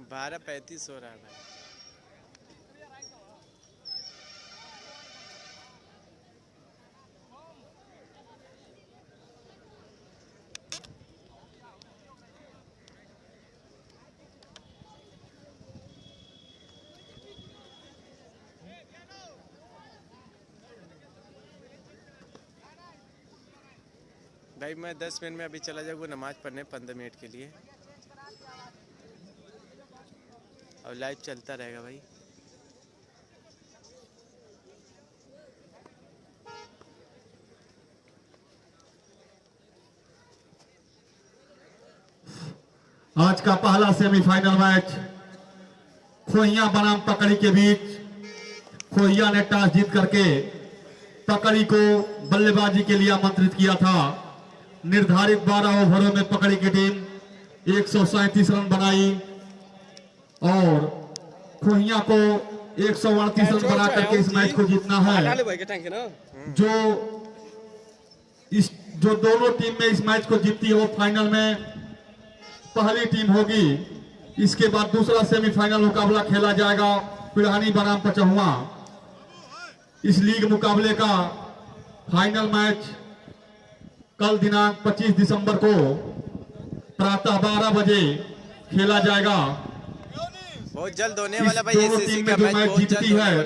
12:35 हो रहा है भाई। भाई मैं 10 मिनट में अभी चला जाऊँगा नमाज़ पढ़ने 15 मिनट के लिए, और लाइव चलता रहेगा भाई। आज का पहला सेमीफाइनल मैच खोइया बनाम पकड़ी के बीच। खोइया ने टॉस जीत करके पकड़ी को बल्लेबाजी के लिए आमंत्रित किया था। निर्धारित 12 ओवरों में पकड़ी की टीम 137 रन बनाई और खोइया को 138 रन बना करके इस मैच को जीतना है। जो दोनों टीम में इस मैच को जीतती है वो फाइनल में पहली टीम होगी। इसके बाद दूसरा सेमीफाइनल मुकाबला खेला जाएगा पिढ़ानी बनाम पचहुआ। इस लीग मुकाबले का फाइनल मैच कल दिनांक 25 दिसंबर को प्रातः 12 बजे खेला जाएगा। बहुत जल्द होने वाला भाई। दोनों टीम में जो मैच जीतती है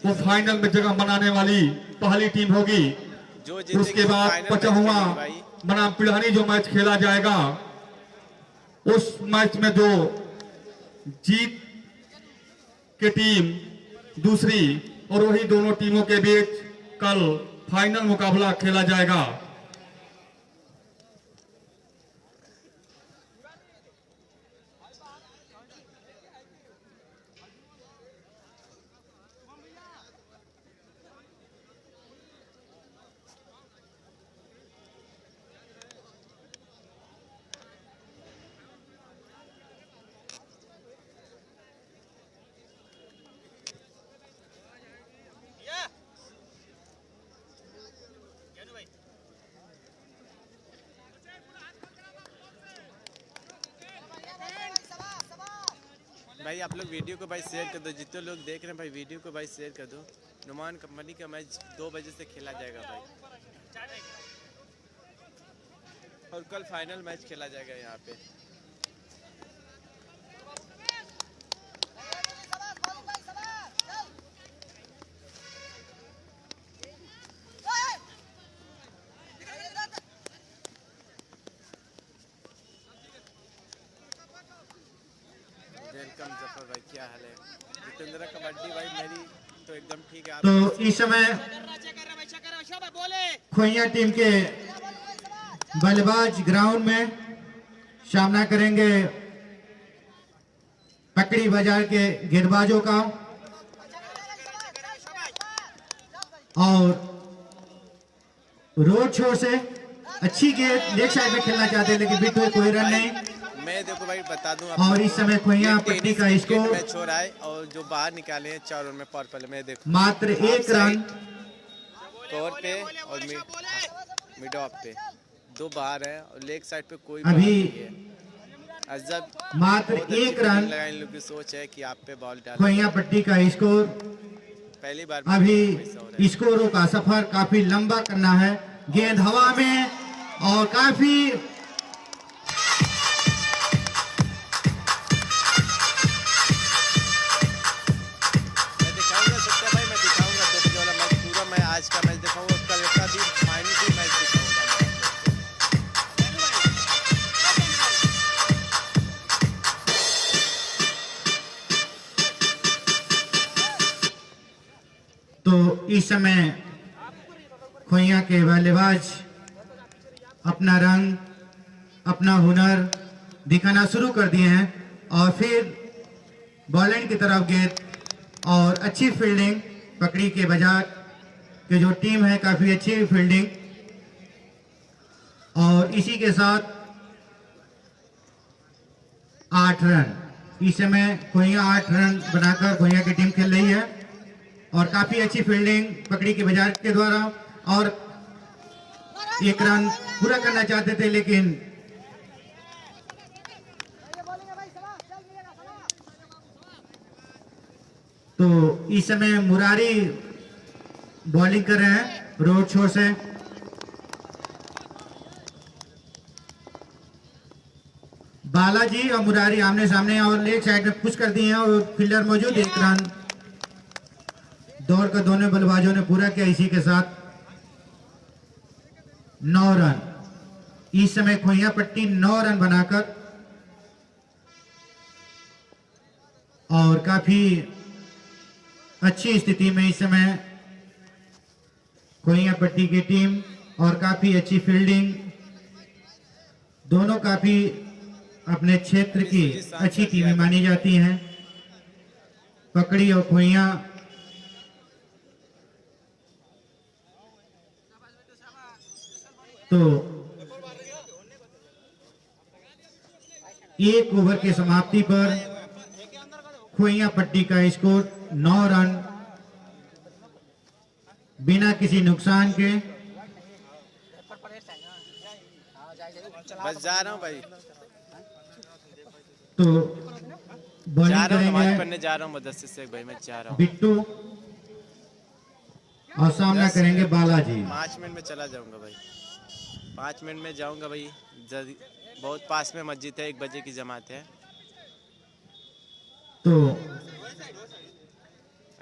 वो फाइनल में जगह बनाने वाली पहली टीम होगी। उसके बाद पचहुआ बनाम पिढ़ानी जो मैच खेला जाएगा, उस मैच में जो जीत की टीम दूसरी और वही दोनों टीमों के बीच कल फाइनल मुकाबला खेला जाएगा। भाई आप लोग वीडियो को भाई शेयर कर दो, जितने लोग देख रहे हैं भाई वीडियो को भाई शेयर कर दो। नुमान कंपनी का मैच 2 बजे से खेला जाएगा भाई, और कल फाइनल मैच खेला जाएगा यहाँ पे। वेलकम जफर भाई, क्या हाल है? जितेंद्र कबड्डी भाई मेरी तो एकदम ठीक है। तो इस समय खोइया टीम के बल्लेबाज ग्राउंड में सामना करेंगे पकड़ी बाजार के गेंदबाजों का, और रोड शो से अच्छी गेंद लेग साइड में खेलना चाहते हैं लेकिन बीच में कोई रन नहीं। मैं देखो भाई बता दूं और इस समय खोइया पट्टी का स्कोर मैच हो रहा है, और जो बाहर निकाले हैं 4 रन में पर्पल में देखो मात्र 1 रन कवर पे और मिड ऑफ पे 2 बाहर है, और लेग साइड पे कोई अभी अजब मात्र 1 रन लगाने लोग की सोच है कि आप पे बॉल डाल। खोइया पट्टी का स्कोर पहली बार अभी स्कोरों का सफर काफी लंबा करना है। गेंद हवा में और काफी आज का मैच दिखाऊंगा, कल का भी फाइनल भी मैच दिखाऊंगा। तो इस समय खोइया के बल्लेबाज अपना रंग, अपना हुनर दिखाना शुरू कर दिए हैं, और फिर बॉलर की तरफ गेंद और अच्छी फील्डिंग पकड़ी के बाजार कि जो टीम है काफी अच्छी फील्डिंग, और इसी के साथ 8 रन। इस समय खोइया 8 रन बनाकर खोइया की टीम खेल रही है, और काफी अच्छी फील्डिंग पकड़ी के बाजार के द्वारा, और 1 रन पूरा करना चाहते थे लेकिन तो इस समय मुरारी बॉलिंग कर रहे हैं रोड छोर से। बालाजी और मुरारी आमने सामने और लेग साइड में पुश कर दिए हैं और फील्डर मौजूद। 1 रन दौड़ कर दोनों बल्लेबाजों ने पूरा किया। इसी के साथ 9 रन। इस समय खोइया पट्टी 9 रन बनाकर और काफी अच्छी स्थिति में इस समय खोइया पट्टी की टीम और काफी अच्छी फील्डिंग, दोनों काफी अपने क्षेत्र की अच्छी टीमें मानी जाती हैं। पकड़ी और खोइया तो 1 ओवर के समाप्ति पर खोइया पट्टी का स्कोर 9 रन बिना किसी नुकसान के। बस जा रहा हूँ भाई, तो जा बॉलिंग रहा हूँ, नमाज करेंगे पढ़ने जा रहा हूँ मदरसे से भाई, मैं जा रहा हूँ। बिट्टू और सामना करेंगे बालाजी। 5 मिनट में चला जाऊंगा भाई, 5 मिनट में जाऊंगा भाई। बहुत पास में मस्जिद है, 1 बजे की जमात है। तो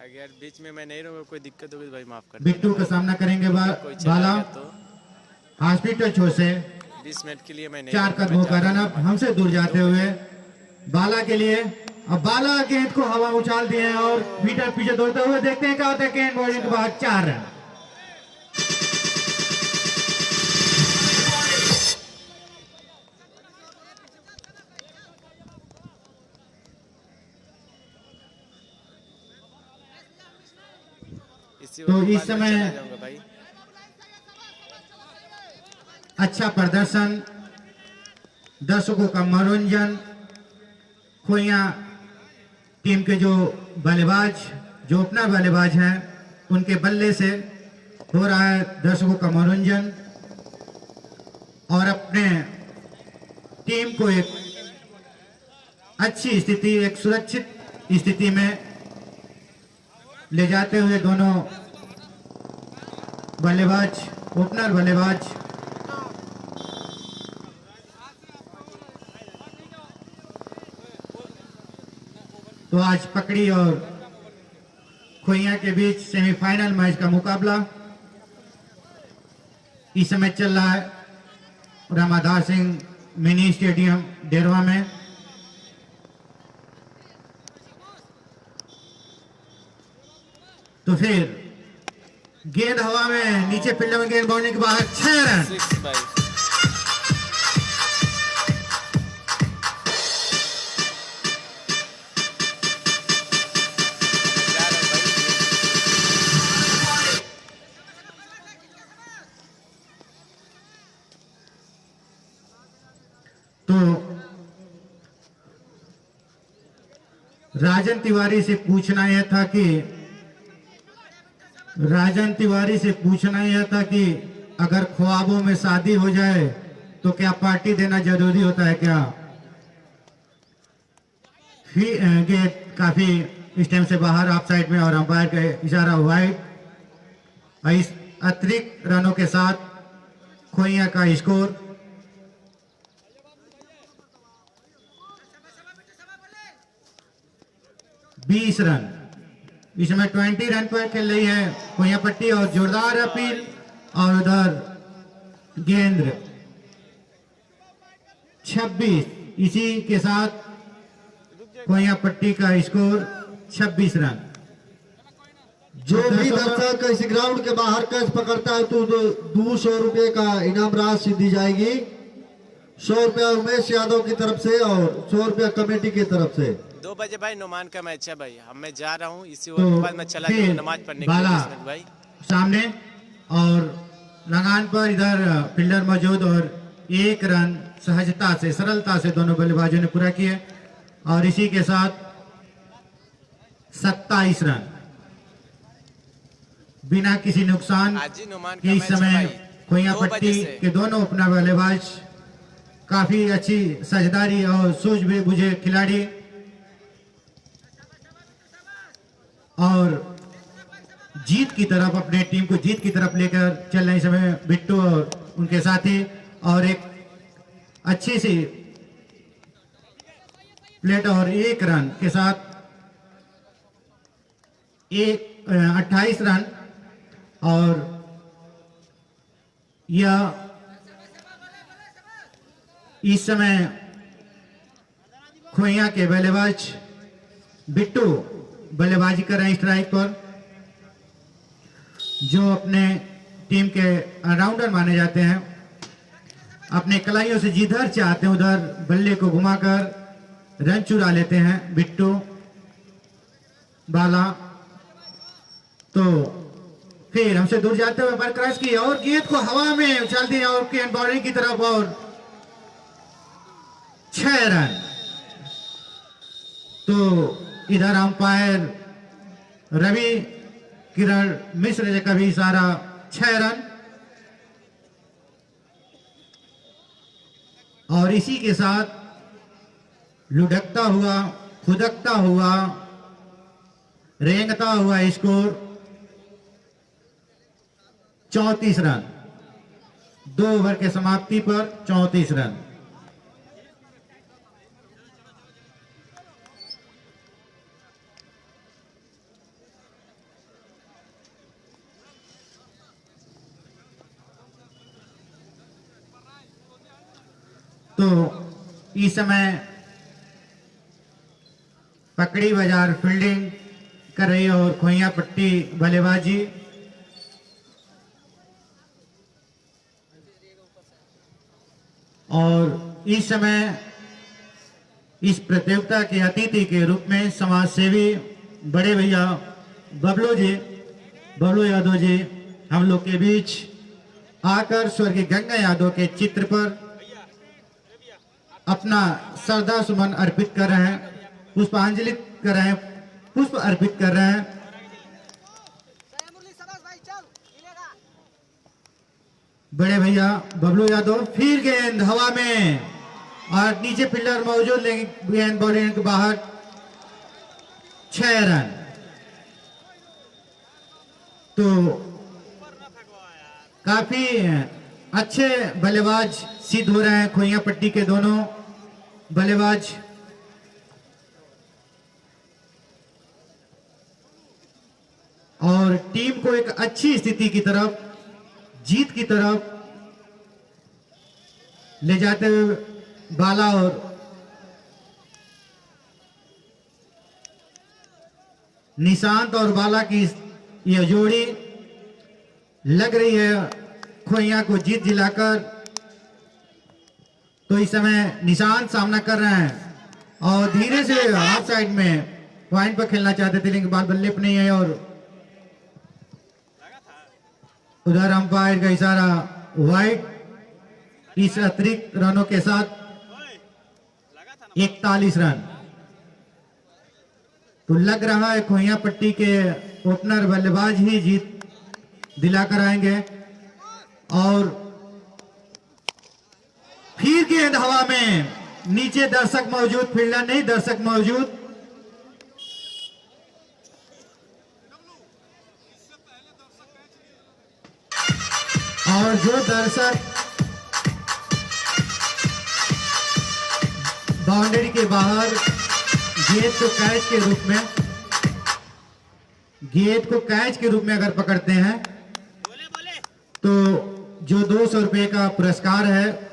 अगर बीच में मैं नहीं रहूँगा, कोई दिक्कत होगी तो भाई माफ कर बिट्टू का सामना करेंगे कोई चला बाला। गया तो हॉस्पिटल छोर से 20 मिनट के लिए मैं नहीं 4 रहूंगा, कदमों मैं का जा रन रहा अप हूँ। हमसे दूर जाते हुए बाला के लिए। अब बाला गेंद को हवा उछाल दिए हैं और विकेट पीछे दौड़ते हुए देखते हैं क्या होता है। गेंद बॉलिंग के बाद 4 रन। इसी तो वक्त इस बाद में समय चला जाऊंगा भाई। अच्छा प्रदर्शन, दर्शकों का मनोरंजन, खोइया टीम के जो बल्लेबाज, जो ओपनर बल्लेबाज हैं, उनके बल्ले से हो रहा है दर्शकों का मनोरंजन और अपने टीम को एक अच्छी स्थिति, एक सुरक्षित स्थिति में ले जाते हुए दोनों बल्लेबाज, ओपनर बल्लेबाज तो आज पकड़ी और खोइया के बीच सेमीफाइनल मैच का मुकाबला इस समय चल रहा है रामाधार सिंह मिनी स्टेडियम डेरवा में। तो फिर गेंद हवा में, नीचे फील्ड में गेंद बाउंड्री के बाहर, 6 रन। 6 भाई। जा रहा हूँ भाई। तो राजन तिवारी से पूछना यह था कि अगर ख्वाबों में शादी हो जाए तो क्या पार्टी देना जरूरी होता है क्या? गेट काफी स्टेम से बाहर ऑफ साइड में और अंपायर का इशारा वाइड। इस अतिरिक्त रनों के साथ खोइया का स्कोर 20 रन। इसमें 20 रन पर खेल रही है खोइया पट्टी और जोरदार अपील और उधर गेंद 26। इसी के साथ खोइया पट्टी का स्कोर 26 रन। जो भी दर्शक इस ग्राउंड के बाहर कैच पकड़ता है तो 200 रुपए का इनाम राशि दी जाएगी। 100 रुपया उमेश यादव की तरफ से और 100 रुपया कमेटी की तरफ से। 2 बजे भाई नुमान का मैच है भाई, अब मैं जा रहा हूँ। इसी तो वक्त बाद मैं चला फिर जाऊंगा नमाज पढ़ने के लिए बाला 20 मिनट भाई। सामने और लगान पर इधर फील्डर मौजूद और 1 रन सहजता से, सरलता से दोनों बल्लेबाजों ने पूरा किए और इसी के साथ 27 रन बिना किसी नुकसान आज ही नुमान के का इस मैच है समय भाई, खोइया 2 बजे पट्टी से। के दोनों अपना बल्लेबाज काफी अच्छी साझेदारी और सूझबूझे खिलाड़ी और जीत की तरफ, अपने टीम को जीत की तरफ लेकर चल रहे समय बिट्टू और उनके साथी, और एक अच्छी सी प्लेट और 1 रन के साथ 28 रन। और यह इस समय खोइया के बल्लेबाज बिट्टू बल्लेबाजी कर रहे हैं स्ट्राइक पर, जो अपने टीम के ऑलराउंडर माने जाते हैं। अपने कलाइयों से जिधर चाहते हैं उधर बल्ले को घुमाकर रन चुरा लेते हैं बिट्टू बाला। तो फिर हमसे दूर जाते हुए पर क्रॉस की और गेंद को हवा में उछाल दिया और बाउंड्री की तरफ, और 6 रन। तो इधर अंपायर रवि किरण मिश्र का भी इशारा 6 रन। और इसी के साथ लुढ़कता हुआ, खुदकता हुआ, रेंगता हुआ स्कोर 34 रन। 2 ओवर के समाप्ति पर 34 रन। तो इस समय पकड़ी बाजार फील्डिंग कर रही है और खोइया पट्टी बल्लेबाजी। और इस समय इस प्रतियोगिता के अतिथि के रूप में समाज सेवी बड़े भैया बबलू यादव जी हम लोग के बीच आकर स्वर्गीय गंगा यादव के चित्र पर अपना श्रद्धा सुमन अर्पित कर रहे हैं, पुष्पांजलि कर रहे हैं, पुष्प अर्पित कर रहे हैं। बड़े भैया बबलू यादव, फिर गेंद हवा में और नीचे फील्डर मौजूद, लेकिन गेंद बॉलिंग के बाहर, 6 रन। तो काफी अच्छे बल्लेबाज सिद्ध हो रहे हैं खोइया पट्टी के दोनों बल्लेबाज। और टीम को एक अच्छी स्थिति की तरफ, जीत की तरफ ले जाते हुए बाला और निशांत और बाला की यह जोड़ी लग रही है खोइया को जीत दिलाकर। तो इस समय निशांत सामना कर रहे हैं और धीरे से हाफ साइड में पॉइंट पर खेलना चाहते थे, लेकिन बाल बल्ले पर नहीं है। और उधर अंपायर का इशारा वाइड। इस अतिरिक्त रनों के साथ 41 रन। तो लग रहा है खोइया पट्टी के ओपनर बल्लेबाज ही जीत दिलाकर आएंगे। और फिर गेंद हवा में, नीचे दर्शक मौजूद, फील्डर नहीं, दर्शक मौजूद। और जो दर्शक बाउंड्री के बाहर गेंद को कैच के रूप में, गेंद को कैच के रूप में अगर पकड़ते हैं तो जो 200 रुपए का पुरस्कार है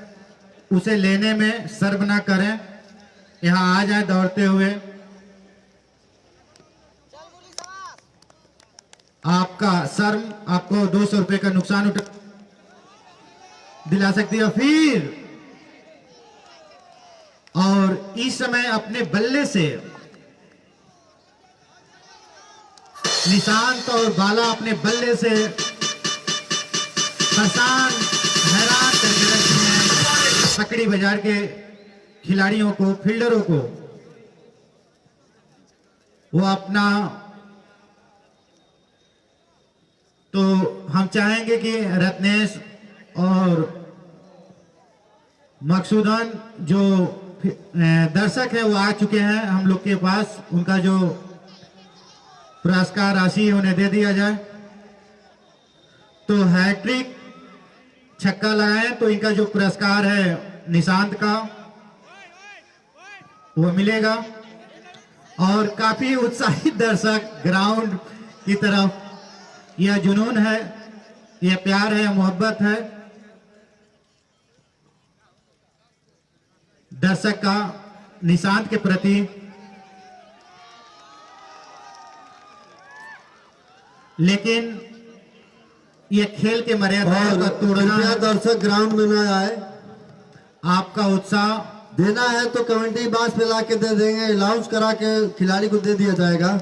उसे लेने में शर्म ना करें, यहां आ जाए दौड़ते हुए। आपका शर्म आपको 200 रुपए का नुकसान दिला सकती है। फिर और इस समय अपने बल्ले से निशांत और बाला अपने बल्ले से परेशान हैरान करके रखते हैं पकड़ी बाजार के खिलाड़ियों को, फील्डरों को। वो अपना, तो हम चाहेंगे कि रत्नेश और मकसूदन जो दर्शक है वो आ चुके हैं हम लोग के पास, उनका जो पुरस्कार राशि उन्हें दे दिया जाए। तो हैट्रिक छक्का लगाए तो इनका जो पुरस्कार है निशांत का वो मिलेगा। और काफी उत्साहित दर्शक ग्राउंड की तरफ, यह जुनून है, यह प्यार है, मोहब्बत है दर्शक का निशांत के प्रति। लेकिन यह खेल के मर्यादा का तोड़ना है। दर्शक ग्राउंड में न आए। आपका उत्साह देना है तो कमेंट्री बॉक्स पे ला के दे देंगे, अनाउंस करा के खिलाड़ी को दे दिया जाएगा।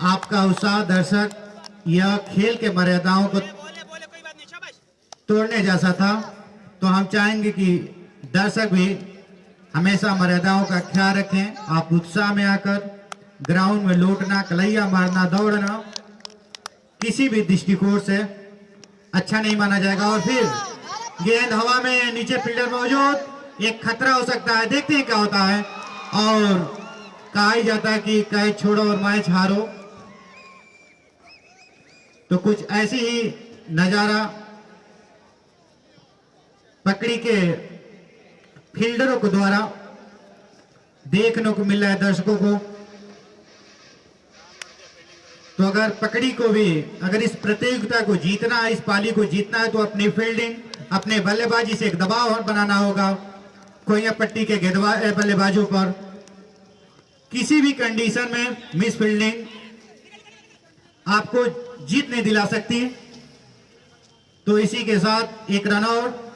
आपका उत्साह दर्शक यह खेल के मर्यादाओं को तोड़ने जैसा था। तो हम चाहेंगे कि दर्शक भी हमेशा मर्यादाओं का ख्याल रखें। आप उत्साह में आकर ग्राउंड में लौटना, कलैया मारना, दौड़ना किसी भी दृष्टिकोण से अच्छा नहीं माना जाएगा। और फिर गेंद हवा में, नीचे फील्डर मौजूद, एक खतरा हो सकता है। देखते हैं क्या होता है। और कहा ही जाता है कि कैच छोड़ो और मैच हारो। तो कुछ ऐसी ही नजारा पकड़ी के फील्डरों को द्वारा देखने को मिल रहा है दर्शकों को। तो अगर पकड़ी को भी, अगर इस प्रतियोगिता को जीतना, इस पाली को जीतना है तो अपनी फील्डिंग, अपने बल्लेबाजी से एक दबाव बनाना होगा खोइया पट्टी के बल्लेबाजों पर। किसी भी कंडीशन में मिस फील्डिंग आपको जीत नहीं दिला सकती। तो इसी के साथ एक रन आउट।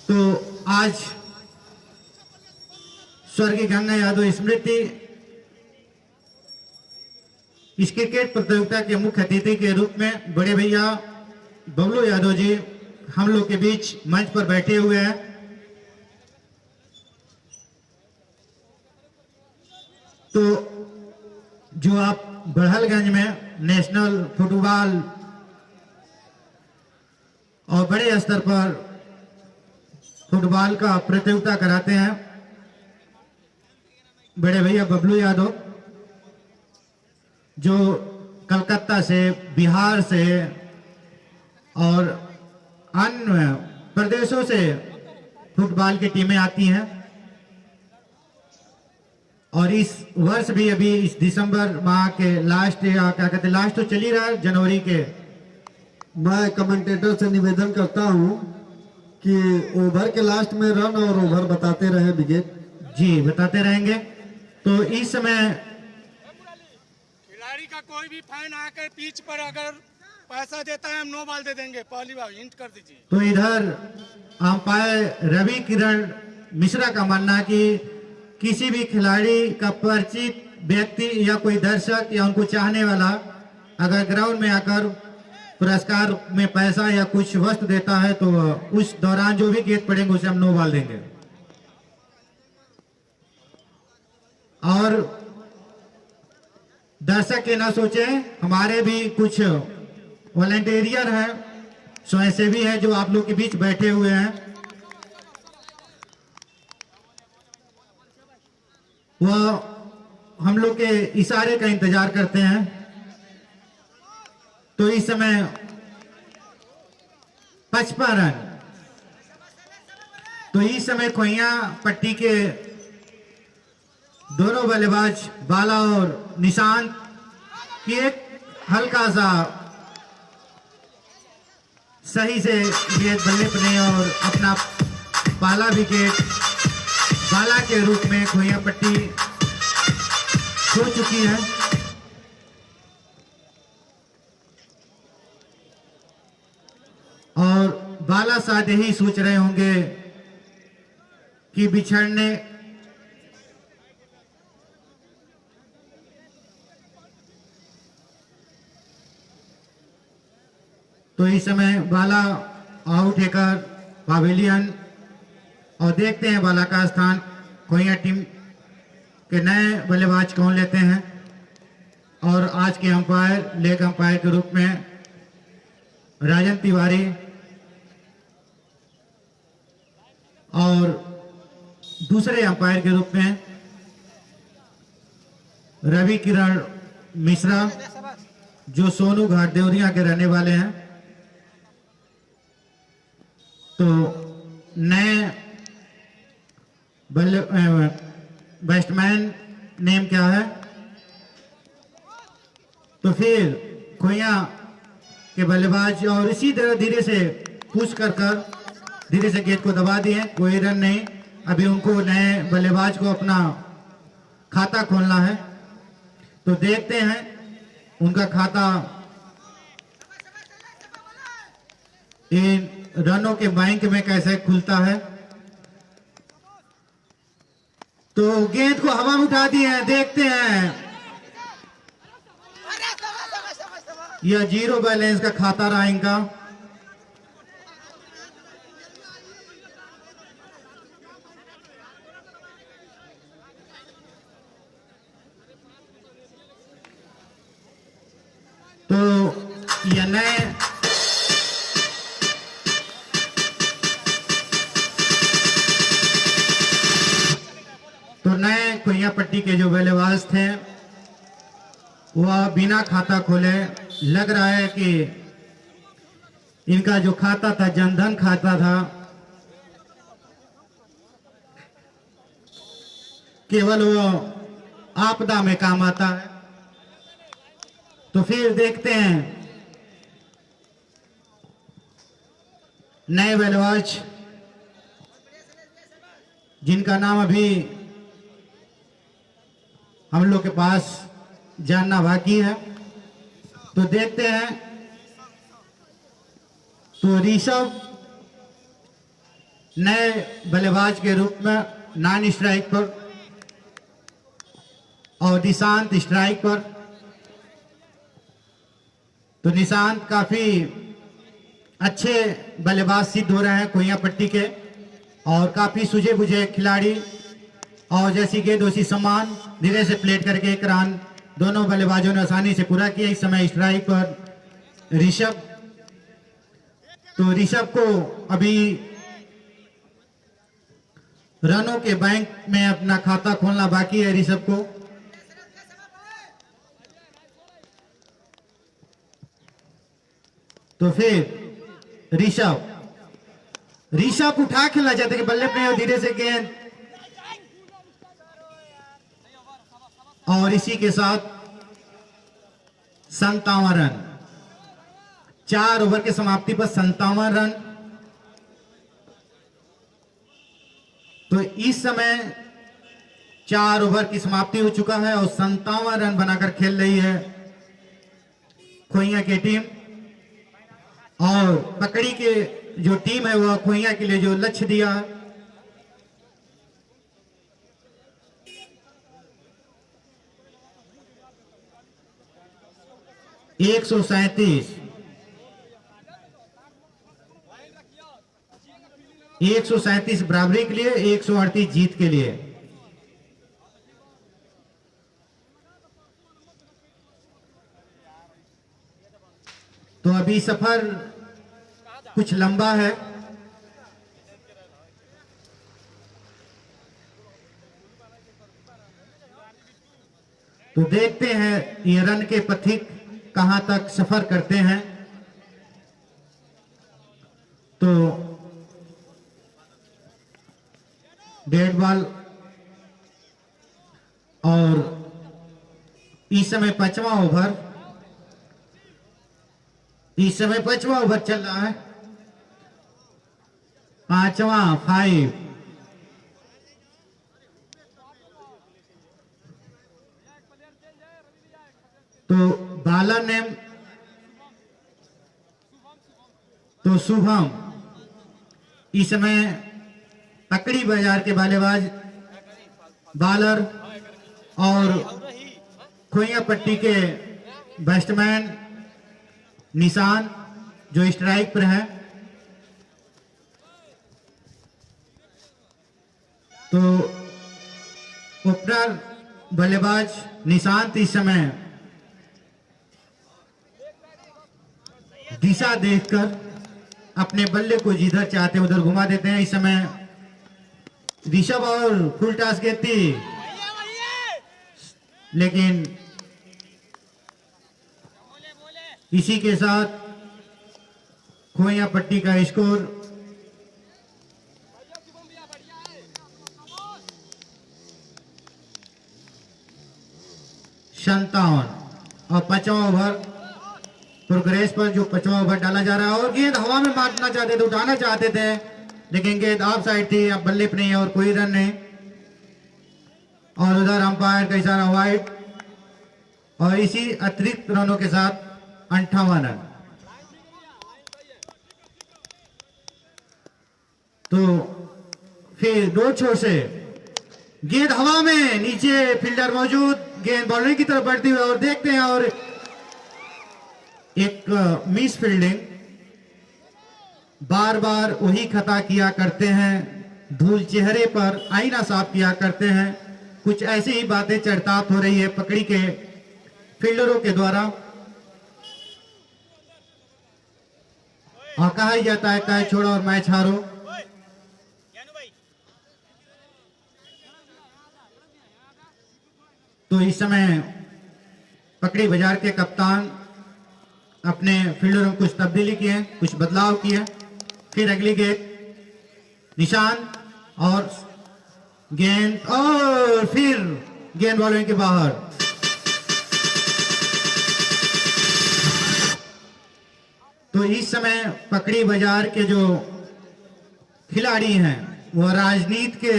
तो आज स्वर्गीय गंगा यादव स्मृति इस क्रिकेट प्रतियोगिता के मुख्य अतिथि के रूप में बड़े भैया बबलू यादव जी हम लोग के बीच मंच पर बैठे हुए हैं। तो जो आप बड़हलगंज में नेशनल फुटबॉल और बड़े स्तर पर फुटबॉल का प्रतियोगिता कराते हैं, बड़े भैया बबलू यादव जो कलकत्ता से, बिहार से और अन्य प्रदेशों से फुटबॉल की टीमें आती हैं। और इस वर्ष भी अभी इस दिसंबर माह के लास्ट, या क्या कहते हैं, लास्ट तो चली रहा है, जनवरी के। मैं कमेंटेटर से निवेदन करता हूं कि ओवर के लास्ट में रन और ओवर बताते रहे, विकेट। जी बताते रहेंगे। तो इस समय खिलाड़ी का कोई भी फैन आकर पिच पर अगर पैसा देता है हम नो बॉल दे देंगे, पहली बार हिंट कर दीजिए। तो इधर अंपायर रवि किरण मिश्रा का मानना है कि किसी भी खिलाड़ी का परिचित व्यक्ति या कोई दर्शक या उनको चाहने वाला अगर ग्राउंड में आकर पुरस्कार में पैसा या कुछ वस्तु देता है तो उस दौरान जो भी गेंद पड़ेंगे उसे हम नो बॉल देंगे। और दर्शक ये ना सोचे, हमारे भी कुछ वॉलंटियर हैं, स्वयंसेवी हैं जो आप लोग के बीच बैठे हुए हैं। वह हम लोग के इशारे का इंतजार करते हैं। तो इस समय 55 रन। तो इस समय खोइया पट्टी के दोनों बल्लेबाज बाला और निशांत की एक हल्का सा सही से गेंद बल्ले पड़े और अपना पहला विकेट बाला के रूप में खोइया पट्टी खो चुकी है। और बाला शायद यही सोच रहे होंगे कि बिछड़ने तो इस समय बाला आउट होकर पवेलियन। और देखते हैं बाला का स्थान खोइया टीम के नए बल्लेबाज कौन लेते हैं। और आज के अंपायर, लेग अंपायर के रूप में राजन तिवारी और दूसरे अंपायर के रूप में रवि किरण मिश्रा जो सोनू घाट देवरिया के रहने वाले हैं। तो नए बैट्समैन नेम क्या है? तो फिर खोइया के बल्लेबाज और इसी तरह धीरे से पुश कर धीरे से गेंद को दबा दिए, कोई रन नहीं। अभी उनको नए बल्लेबाज को अपना खाता खोलना है, तो देखते हैं उनका खाता इन रनों के बैंक में कैसे खुलता है। तो गेंद को हवा में उठा दिए हैं, देखते हैं। यह 0 बैलेंस का खाता रहा इनका। तो यह नए खोइया पट्टी के जो बल्लेबाज थे वह बिना खाता खोले, लग रहा है कि इनका जो खाता था जनधन खाता था, केवल वो आपदा में काम आता है। तो फिर देखते हैं नए बल्लेबाज जिनका नाम अभी हम लोग के पास जानना बाकी है। तो देखते हैं। तो ऋषभ नए बल्लेबाज के रूप में 9 स्ट्राइक पर और निशांत स्ट्राइक पर। तो निशांत काफी अच्छे बल्लेबाज सिद्ध हो रहे हैं खोइया पट्टी के, और काफी सूझे बुझे खिलाड़ी, और जैसी गेंद वैसी समान धीरे से प्लेट करके एक रन दोनों बल्लेबाजों ने आसानी से पूरा किया। इस समय स्ट्राइक पर ऋषभ। तो ऋषभ को अभी रनों के बैंक में अपना खाता खोलना बाकी है ऋषभ को। तो फिर ऋषभ उठा खेला जाता है कि बल्ले पे धीरे से गेंद, और इसी के साथ 57 रन। 4 ओवर की समाप्ति पर 57 रन। तो इस समय 4 ओवर की समाप्ति हो चुका है और 57 रन बनाकर खेल रही है खोइया की टीम। और पकड़ी के जो टीम है वह खोइया के लिए जो लक्ष्य दिया है, एक 137 बराबरी के लिए, 138 जीत के लिए। तो अभी सफर कुछ लंबा है। तो देखते हैं ये रन के पथिक कहां तक सफर करते हैं। तो डेड बॉल, और इस समय 5वां ओवर, इस समय 5वां ओवर चल रहा है। 5वां 5। तो बालर नेम तो शुभम इस समय पकड़ी बाजार के बल्लेबाज बालर और खोइया पट्टी के बैट्समैन निशान जो स्ट्राइक पर है। तो ओपनर बल्लेबाज निशांत इस समय दिशा देखकर अपने बल्ले को जिधर चाहते उधर घुमा देते हैं। इस समय ऋषभ और फुल टॉस गेंद थी, लेकिन इसी के साथ खोइया पट्टी का स्कोर 57 और 5वां ओवर प्रोग्रेस पर जो 5वां ओवर डाला जा रहा है और गेंद हवा में मारना चाहते थे, उठाना चाहते थे, लेकिन गेंद ऑफ साइड थी। अब बल्ले पे नहीं है और कोई रन नहीं और उधर अंपायर का इशारा वाइड और इसी अतिरिक्त रनों के साथ 58 रन। तो फिर दो छोर से गेंद हवा में, नीचे फील्डर मौजूद, गेंद बाउंड्री की तरफ बढ़ती हुई और देखते हैं और एक मिस फील्डिंग। बार बार वही खता किया करते हैं, धूल चेहरे पर आईना साफ किया करते हैं। कुछ ऐसी ही बातें चर्चात हो रही है पकड़ी के फील्डरों के द्वारा और कहा ही जाता है कैच छोड़ो और मैच हारो। तो इस समय पकड़ी बाजार के कप्तान अपने फील्डरों में कुछ तब्दीली किए, कुछ बदलाव किए। फिर अगली गेंद निशान और गेंद और फिर गेंद बॉलिंग के बाहर। तो इस समय पकड़ी बाजार के जो खिलाड़ी हैं वो राजनीति के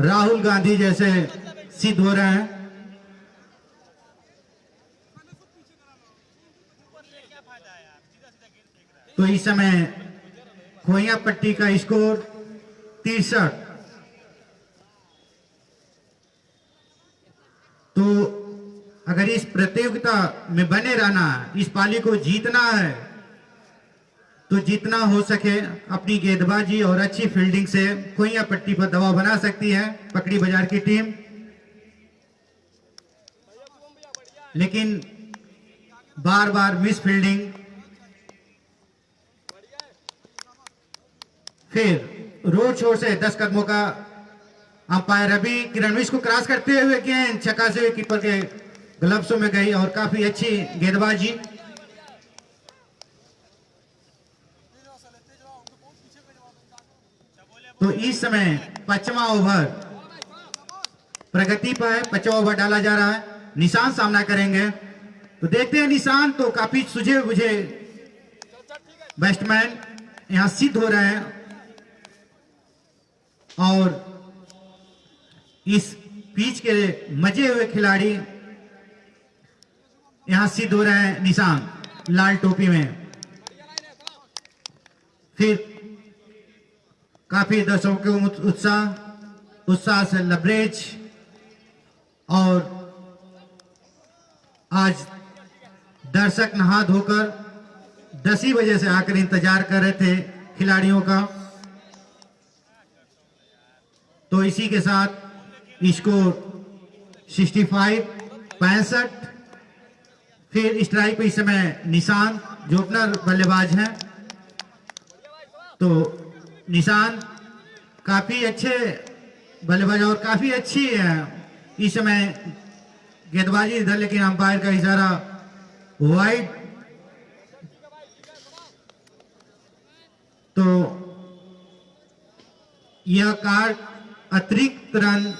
राहुल गांधी जैसे सिद्ध हो रहे हैं। तो इस समय खोइया पट्टी का स्कोर 63। तो अगर इस प्रतियोगिता में बने रहना है, इस पाली को जीतना है, तो जितना हो सके अपनी गेंदबाजी और अच्छी फील्डिंग से खोइया पट्टी पर दबाव बना सकती है पकड़ी बाजार की टीम। लेकिन बार बार मिस फील्डिंग। फिर रोड छोर से 10 कदमों का अंपायर अभी किरणविश को क्रॉस करते हुए गेंद छक्का से कीपर के ग्लव्सों में गई और काफी अच्छी गेंदबाजी। तो इस समय 5वां ओवर प्रगति पर है, 5वां ओवर डाला जा रहा है। निशान सामना करेंगे तो देखते हैं निशान तो काफी सुझे बुझे बैट्समैन यहां सिद्ध हो रहे हैं और इस पिच के मजे हुए खिलाड़ी यहां सिद्ध हो रहे हैं। निशान लाल टोपी में, फिर काफी दर्शकों के उत्साह से लबरेज और आज दर्शक नहा धोकर 10 ही बजे से आकर इंतजार कर रहे थे खिलाड़ियों का। तो इसी के साथ स्कोर 65। फिर स्ट्राइक पे इस समय निशान जो ओपनर बल्लेबाज हैं। तो निशान काफी अच्छे बल्लेबाज और काफी अच्छी है इस समय गेंदबाजी इधर, लेकिन अंपायर का इशारा वाइड। तो यह कार्ड अतिरिक्त रन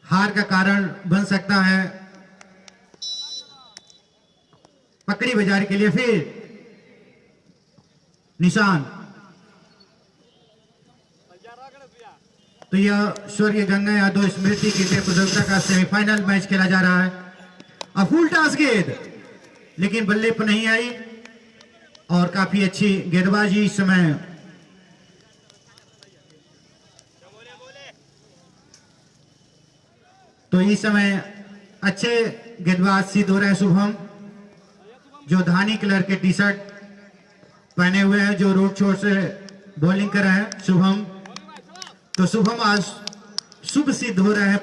हार का कारण बन सकता है पकड़ी बाजार के लिए। फिर निशान, तो यह स्वर्गीय गंगा यादव स्मृति क्रिकेट प्रतियोगिता का सेमीफाइनल मैच खेला जा रहा है। अब फुल टॉस गेंद लेकिन बल्ले पर नहीं आई और काफी अच्छी गेंदबाजी इस समय। तो इस समय अच्छे गेंदबाज सिद्ध हो रहे हैं शुभम, जो धानी कलर के टी शर्ट पहने हुए हैं, जो रोड छोर से बॉलिंग कर रहे हैं शुभम। तो शुभम आज शुभ सिद्ध हो रहे हैं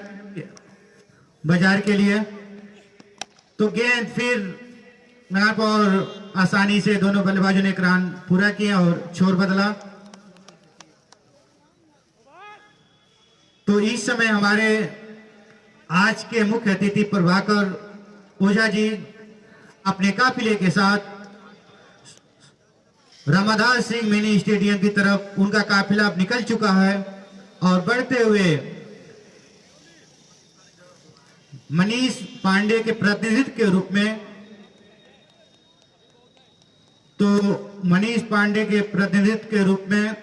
बाजार के लिए। तो गेंद फिर मैदान पर आसानी से दोनों बल्लेबाजों ने एक रन पूरा किया और छोर बदला। तो इस समय हमारे आज के मुख्य अतिथि प्रभाकर ओझा जी अपने काफिले के साथ रामादास सिंह मिनी स्टेडियम की तरफ उनका काफिला अब निकल चुका है और बढ़ते हुए मनीष पांडे के प्रतिनिधित्व के रूप में, तो मनीष पांडे के प्रतिनिधित्व के रूप में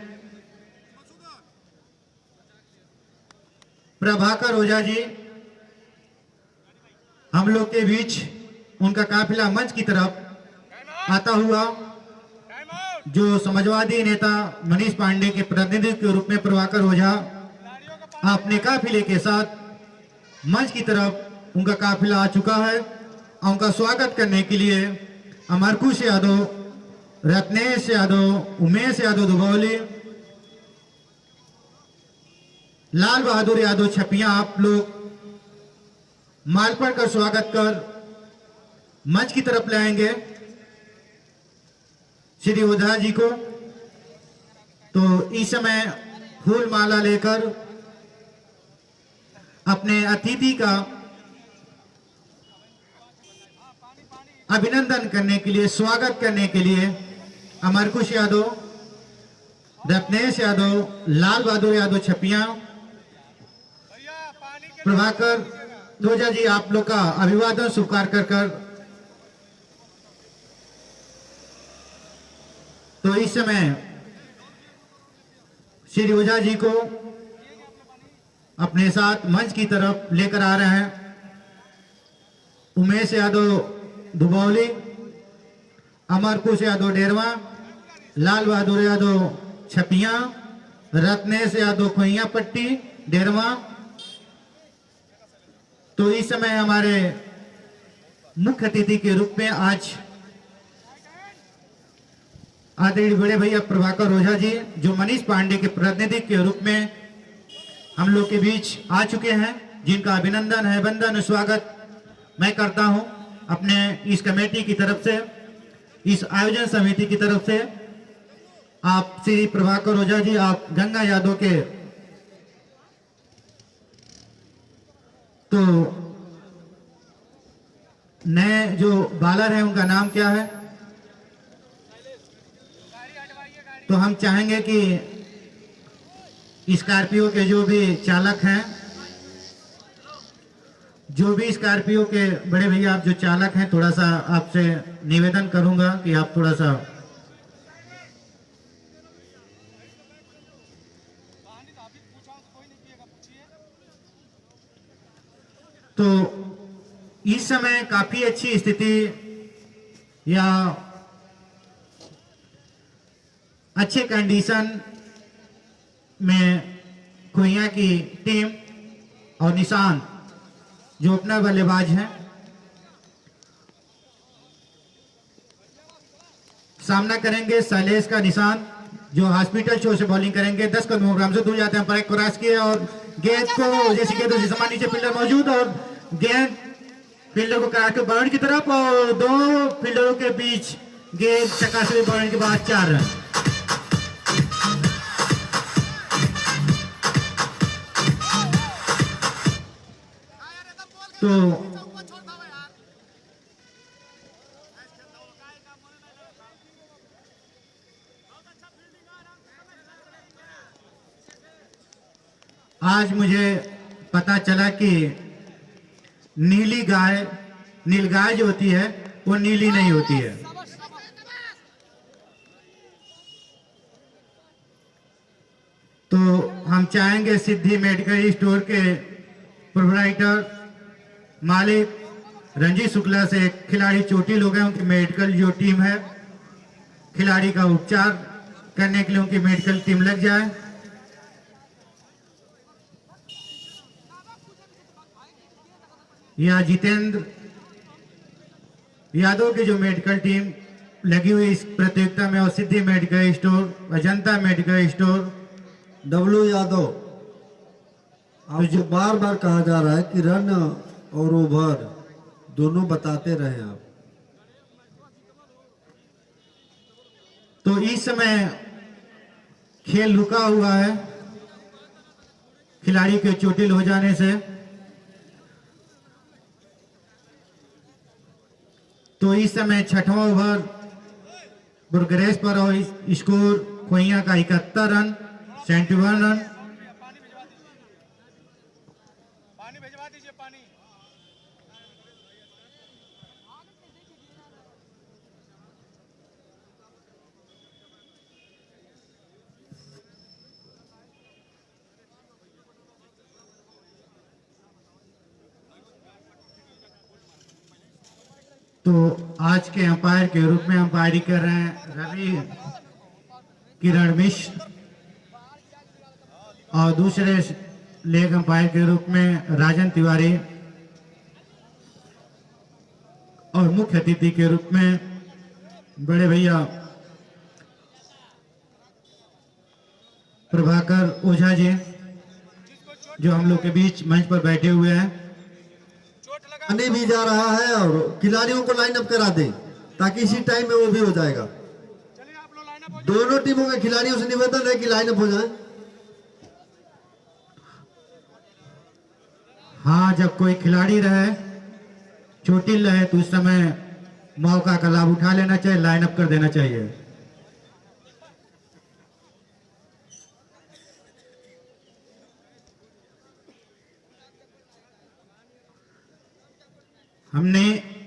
प्रभाकर ओझा जी हम लोग के बीच उनका काफिला मंच की तरफ आता हुआ, जो समाजवादी नेता मनीष पांडे के प्रतिनिधित्व के रूप में प्रभाकर ओझा अपने काफिले के साथ मंच की तरफ उनका काफिला आ चुका है। और उनका स्वागत करने के लिए अमरकुश यादव, रत्नेश यादव, उमेश यादव दुबौली, लाल बहादुर यादव छपिया, आप लोग मालपड़ का स्वागत कर मंच की तरफ लाएंगे श्री ओझा जी को। तो इस समय फूल माला लेकर अपने अतिथि का अभिनंदन करने के लिए, स्वागत करने के लिए अमरकुश यादव, रत्नेश यादव, लाल बहादुर यादव छपिया, प्रभाकर ओझा जी आप लोग का अभिवादन स्वीकार कर तो इस समय श्री ओझा जी को अपने साथ मंच की तरफ लेकर आ रहे हैं उमेश यादव दुबौली, अमरकुश यादव डेरवा, लाल बहादुर यादव छपिया, रत्नेश यादव खोइया पट्टी डेरवा। तो इस समय हमारे मुख्य अतिथि के रूप में आज आदरणीय बड़े भैया प्रभाकर ओझा जी, जो मनीष पांडे के प्रतिनिधि के रूप में हम लोग के बीच आ चुके हैं, जिनका अभिनंदन है, वंदन, स्वागत मैं करता हूं अपने इस कमेटी की तरफ से, इस आयोजन समिति की तरफ से। आप श्री प्रभाकर ओझा जी, आप गंगा यादव के तो नए जो बालर हैं उनका नाम क्या है, तो हम चाहेंगे कि स्कॉर्पियो के जो भी चालक हैं, जो भी स्कॉर्पियो के बड़े भैया आप जो चालक हैं, थोड़ा सा आपसे निवेदन करूंगा कि आप थोड़ा सा तो इस समय काफी अच्छी स्थिति या अच्छे कंडीशन में खोइया की टीम और निशान जो ओपनर बल्लेबाज हैं सामना करेंगे। शैलेश का निशान जो हॉस्पिटल शो से बॉलिंग करेंगे, 10 कदम ग्राम से दूर जाते हैं, पर एक क्रॉस किए और गेंद को जैसे गेंद उसी समान नीचे फील्डर मौजूद और गेंद फील्डर को करा के बाउंड्री की तरफ और दो फील्डरों के बीच गेंद चकासे बाउंड्री के बाद 4 रन। तो आज मुझे पता चला कि नीलगाय जो होती है वो नीली नहीं होती है। तो हम चाहेंगे सिद्धि मेडिकल स्टोर के प्रोप्राइटर मालिक रंजीत शुक्ला से, खिलाड़ी चोटिल हो गए, उनकी मेडिकल जो टीम है खिलाड़ी का उपचार करने के लिए उनकी मेडिकल टीम लग जाए। या जितेंद्र यादव की जो मेडिकल टीम लगी हुई इस प्रतियोगिता में, और Siddhi medical store, Ajanta medical store, W Yadav, आपको बार बार कहा जा रहा है कि रन और ओवर दोनों बताते रहे आप। तो इस समय खेल रुका हुआ है खिलाड़ी के चोटिल हो जाने से। इस समय छठवां ओवर बुरगरेस पर और स्कोर खोइया का 71 रन 71 रन। पानी भिजवा दीजिए पानी। तो आज के अंपायर के रूप में अंपायरी कर रहे हैं रवि किरण मिश्र और दूसरे लेग अंपायर के रूप में राजन तिवारी और मुख्य अतिथि के रूप में बड़े भैया प्रभाकर ओझा जी जो हम लोग के बीच मंच पर बैठे हुए हैं। आने भी जा रहा है और खिलाड़ियों को लाइन अप करा दे ताकि इसी टाइम में वो भी हो जाएगा। चलिए आप लोग लाइन अप हो दोनों टीमों के खिलाड़ियों से निवेदन है कि लाइन अप हो जाए। हाँ, जब कोई खिलाड़ी रहे चोटिल रहे तो उस समय मौका का लाभ उठा लेना चाहिए, लाइन अप कर देना चाहिए।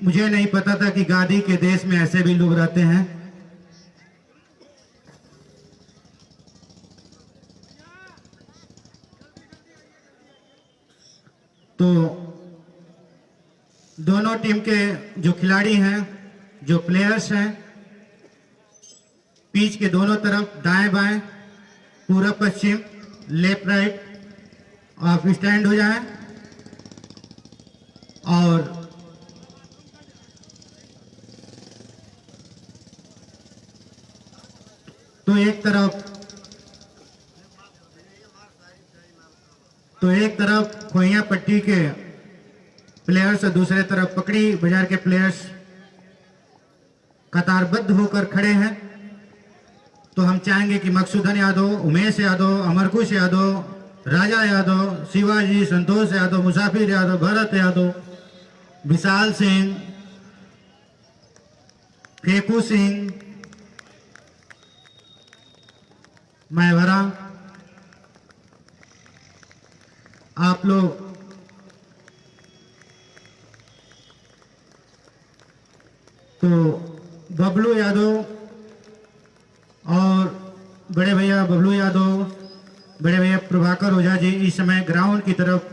मुझे नहीं पता था कि गादी के देश में ऐसे भी लोग रहते हैं। तो दोनों टीम के जो खिलाड़ी हैं, जो प्लेयर्स हैं, पिच के दोनों तरफ दाएं बाएं पूरब पश्चिम लेफ्ट राइट आप स्टैंड हो जाएं और तो एक तरफ खोइया पट्टी के प्लेयर्स और दूसरे तरफ पकड़ी बाजार के प्लेयर्स कतारबद्ध होकर खड़े हैं। तो हम चाहेंगे कि मकसूदन यादव, उमेश यादव, अमरकुश यादव, राजा यादव, शिवाजी, संतोष यादव, मुसाफिर यादव, भरत यादव, विशाल सिंह, फेकू सिंह, मैवरा, आप लोग तो बबलू यादव और बड़े भैया बबलू यादव, बड़े भैया प्रभाकर ओझा जी इस समय ग्राउंड की तरफ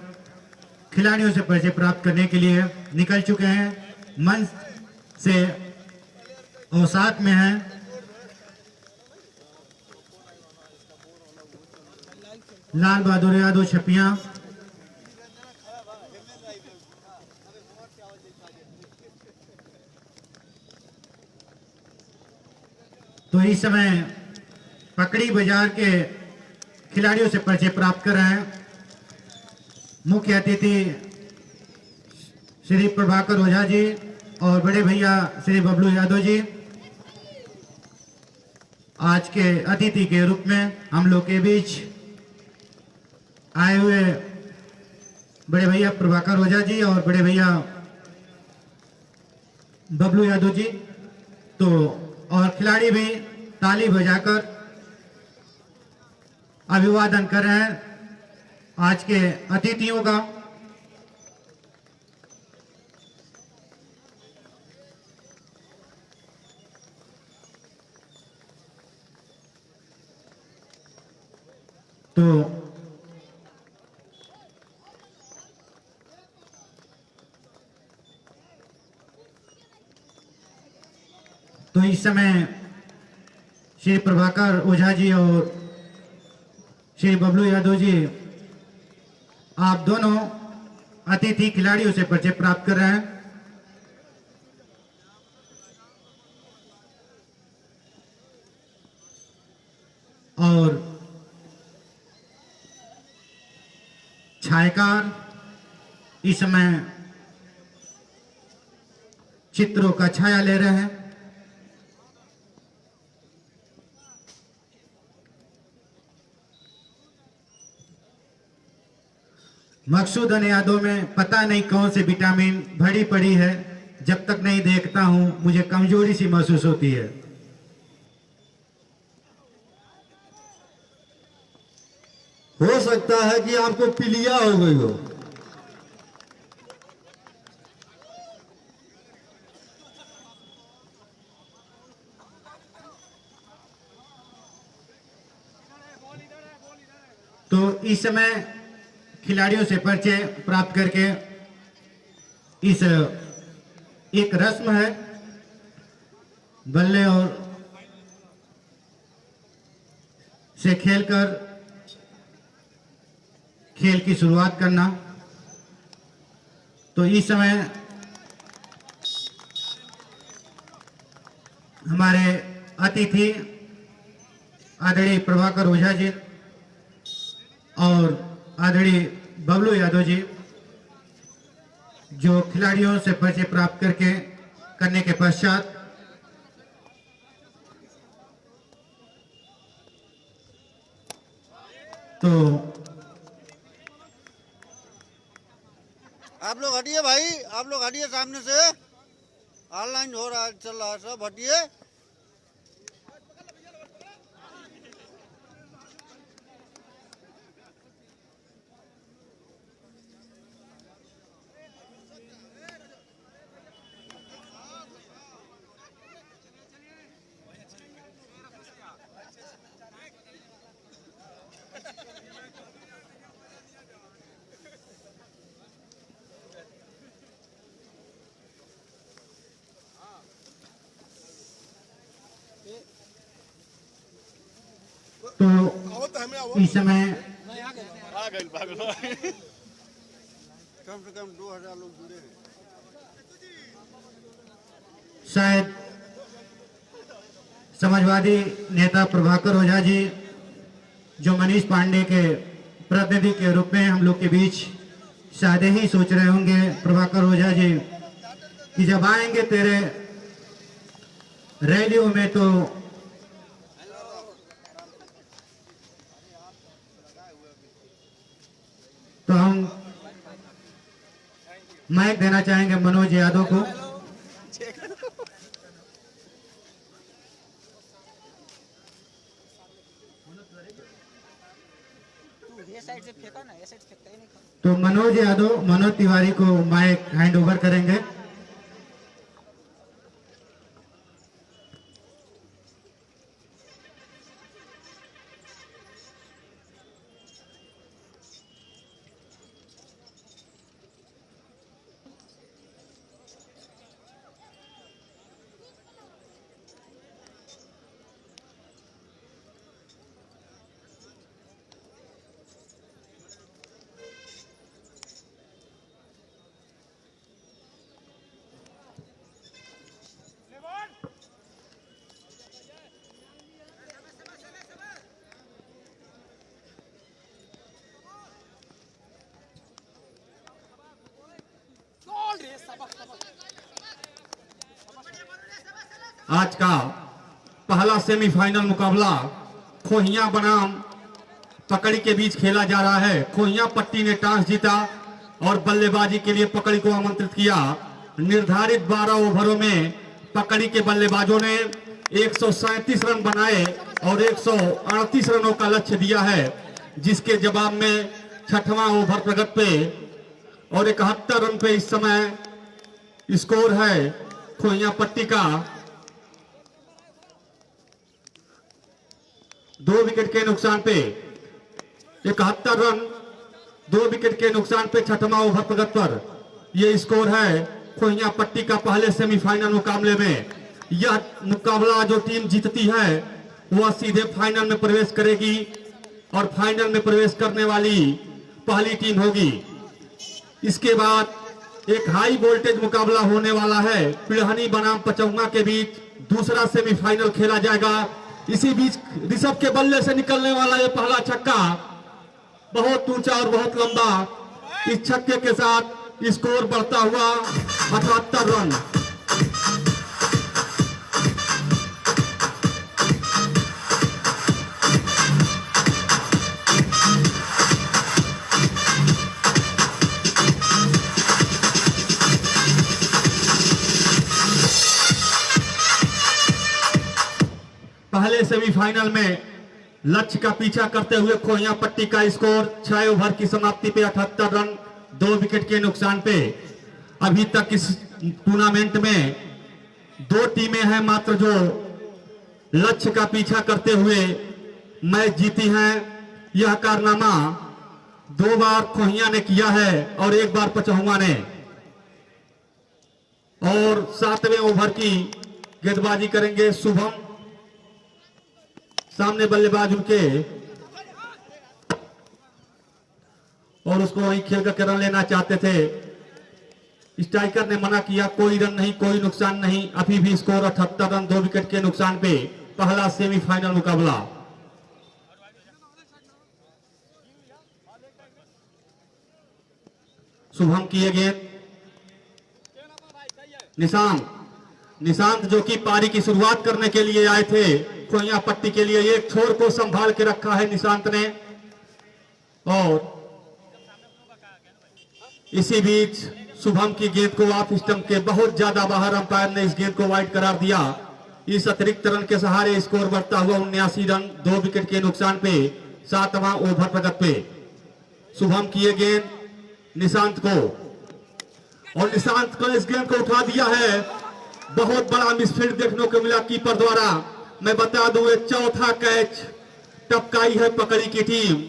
खिलाड़ियों से परिचय प्राप्त करने के लिए निकल चुके हैं मंच से और साथ में हैं लाल बहादुर यादव छपिया, तो इस समय पकड़ी बाजार के खिलाड़ियों से परिचय प्राप्त कर रहे हैं मुख्य अतिथि श्री प्रभाकर ओझा जी और बड़े भैया श्री बबलू यादव जी। आज के अतिथि के रूप में हम लोग के बीच आए हुए बड़े भैया प्रभाकर ओझा जी और बड़े भैया बबलू यादव जी। तो और खिलाड़ी भी ताली बजाकर अभिवादन कर रहे हैं आज के अतिथियों का। तो इस समय श्री प्रभाकर ओझा जी और श्री बबलू यादव जी आप दोनों अतिथि खिलाड़ियों से परिचय प्राप्त कर रहे हैं। और छायाकार इस समय चित्रों का छाया ले रहे हैं। मकसूदन यादव में पता नहीं कौन सी विटामिन भरी पड़ी है जब तक नहीं देखता हूं मुझे कमजोरी सी महसूस होती है। हो सकता है कि आपको पीलिया हो गई हो। तो इस समय खिलाड़ियों से परिचय प्राप्त करके इस एक रस्म है बल्ले और से खेलकर खेल की शुरुआत करना। तो इस समय हमारे अतिथि आदरणीय प्रभाकर ओझा जी और आदरणीय बबलू यादव जी जो खिलाड़ियों से परिचय प्राप्त करने के पश्चात तो आप लोग हटिए भाई, आप लोग हटिए सामने से। ऑनलाइन हो रहा है, चल रहा है, सब हटिए। तो इस समय कम से कम 2000 लोग जुड़े हैं। शायद समाजवादी नेता प्रभाकर ओझा जी जो मनीष पांडे के प्रतिनिधि के रूप में हम लोग के बीच शायद ही सोच रहे होंगे प्रभाकर ओझा जी कि जब आएंगे तेरे रैलियों में तो हम माइक देना चाहेंगे मनोज यादव को। तो मनोज यादव मनोज तिवारी को माइक हैंड ओवर करेंगे। आज का पहला सेमीफाइनल मुकाबला खोहिया बनाम पकड़ी के बीच खेला जा रहा है। खोहिया पट्टी ने टॉस जीता और बल्लेबाजी के लिए पकड़ी को आमंत्रित किया। निर्धारित 12 ओवरों में पकड़ी के बल्लेबाजों ने 137 रन बनाए और 138 रनों का लक्ष्य दिया है, जिसके जवाब में छठवां ओवर प्रगति पे और 71 रन पे इस समय स्कोर है खोहिया पट्टी का। 2 विकेट के नुकसान पे 71 रन, 2 विकेट के नुकसान पे छठवां ओवर प्रगति पर यह स्कोर है खोहिया पट्टी का पहले सेमीफाइनल मुकाबले में। यह मुकाबला जो टीम जीतती है वह सीधे फाइनल में प्रवेश करेगी और फाइनल में प्रवेश करने वाली पहली टीम होगी। इसके बाद एक हाई वोल्टेज मुकाबला होने वाला है पिड़हनी बनाम पचौंगा के बीच। दूसरा सेमीफाइनल खेला जाएगा। इसी बीच ऋषभ के बल्ले से निकलने वाला यह पहला छक्का बहुत ऊंचा और बहुत लंबा। इस छक्के के साथ स्कोर बढ़ता हुआ 78 रन। पहले सेमीफाइनल में लक्ष्य का पीछा करते हुए खोइया पट्टी का स्कोर 6 ओवर की समाप्ति पे 78 रन 2 विकेट के नुकसान पे। अभी तक इस टूर्नामेंट में 2 टीमें हैं मात्र जो लक्ष्य का पीछा करते हुए मैच जीती हैं। यह कारनामा 2 बार खोहिया ने किया है और 1 बार पचहुआ ने। और 7वें ओवर की गेंदबाजी करेंगे शुभम, सामने बल्लेबाज उनके, और उसको वहीं खेल करके रन लेना चाहते थे। स्ट्राइकर ने मना किया, कोई रन नहीं, कोई नुकसान नहीं। अभी भी स्कोर 78 रन 2 विकेट के नुकसान पे। पहला सेमीफाइनल मुकाबला। शुभम किए गेंद, निशांत जो कि पारी की शुरुआत करने के लिए आए थे खोइया पट्टी के लिए, एक छोर को संभाल के रखा है निशांत ने। और इसी बीच शुभम की गेंद को ऑफ स्टंप के बहुत ज्यादा बाहर, अंपायर ने इस गेंद को वाइड करार दिया। इस अतिरिक्त रन के सहारे स्कोर बढ़ता हुआ 79 रन 2 विकेट के नुकसान पे। 7वां ओवर प्रगति पे। शुभम किए गेंद निशांत को, और निशांत को इस गेंद को उठा दिया है। बहुत बड़ा मिसफील्ड देखने को मिला कीपर द्वारा। मैं बता दूं, ये चौथा कैच टपकाई है पकड़ी की टीम।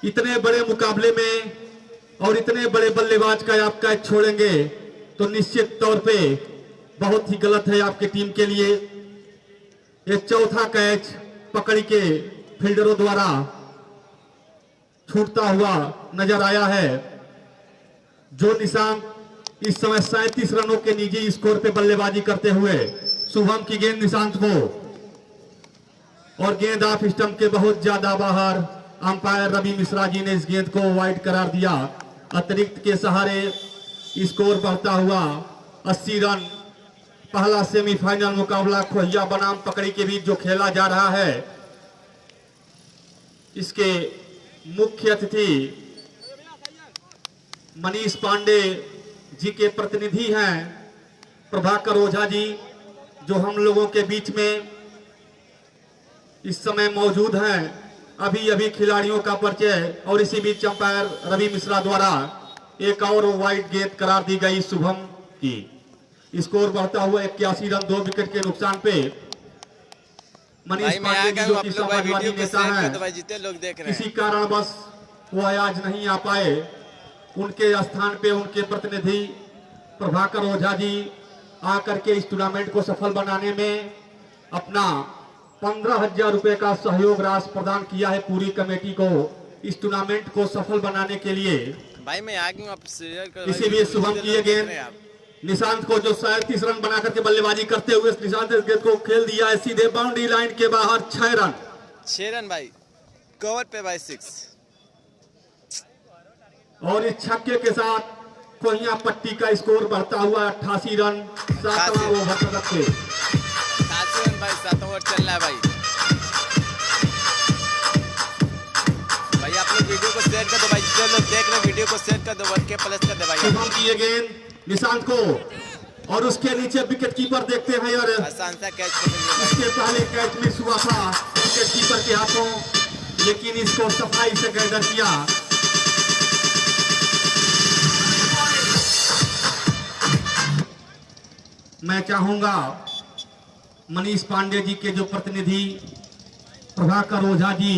इतने बड़े मुकाबले में और इतने बड़े बल्लेबाज का आप कैच छोड़ेंगे तो निश्चित तौर पे बहुत ही गलत है आपकी टीम के लिए। ये चौथा कैच पकड़ी के फील्डरों द्वारा छूटता हुआ नजर आया है। जो निशांत इस समय 37 रनों के निजी स्कोर पे बल्लेबाजी करते हुए। शुभम की गेंद निशांत को, और गेंद ऑफ स्टंप के बहुत ज्यादा बाहर। अंपायर रवि मिश्रा जी ने इस गेंद को वाइड करार दिया। अतिरिक्त के सहारे स्कोर बढ़ता हुआ 80 रन। पहला सेमीफाइनल मुकाबला खोहिया बनाम पकड़ी के बीच जो खेला जा रहा है, इसके मुख्य अतिथि मनीष पांडे जी के प्रतिनिधि हैं प्रभाकर ओझा जी, जो हम लोगों के बीच में इस समय मौजूद हैं। अभी अभी खिलाड़ियों का परिचय, और इसी बीच अंपायर रवि मिश्रा द्वारा एक और वाइड गेंद करार दी गई शुभम की। स्कोर बढ़ता हुआ 81 रन 2 विकेट के नुकसान पे। मनीष पांडे जी जो कि समाजवादी नेता हैं, किसी कारणवश वो आज नहीं आ पाए। उनके स्थान पे उनके प्रतिनिधि प्रभाकर ओझा जी आकर के इस टूर्नामेंट को सफल बनाने में अपना 15,000 रुपए का सहयोग राशि प्रदान किया है पूरी कमेटी को, इस टूर्नामेंट को सफल बनाने के लिए। भाई मैं आ गया, आप इसी बीच शुभम किए गेंद निशांत को, जो 37 रन बना करके बल्लेबाजी करते हुए निशांत इस गेंद को खेल दिया है सीधे बाउंड्री लाइन के बाहर। 6 रन भाई, कवर पे भाई 6। और इस छक्के के साथ खोहिया पट्टी का स्कोर बढ़ता हुआ 88 रन 7वां ओवर प्रगति पे। 7 रन भाई, 7 ओवर चल रहा है भाई। भाई आप लोग वीडियो को शेयर कर दो भाई, जो लोग देख रहे हैं वीडियो को शेयर कर दो, 1K प्लस कर दो भाई। शुभम की ये गेंद निशांत को, और उसके नीचे विकेट कीपर देखते हैं। और आसान सा कैच मिल गया। इसके पहले कैच मिस हुआ था विकेट कीपर के हाथों, लेकिन इसको सफाई से गाइडर किया। मैं चाहूंगा मनीष पांडे जी के जो प्रतिनिधि प्रभाकर ओझा जी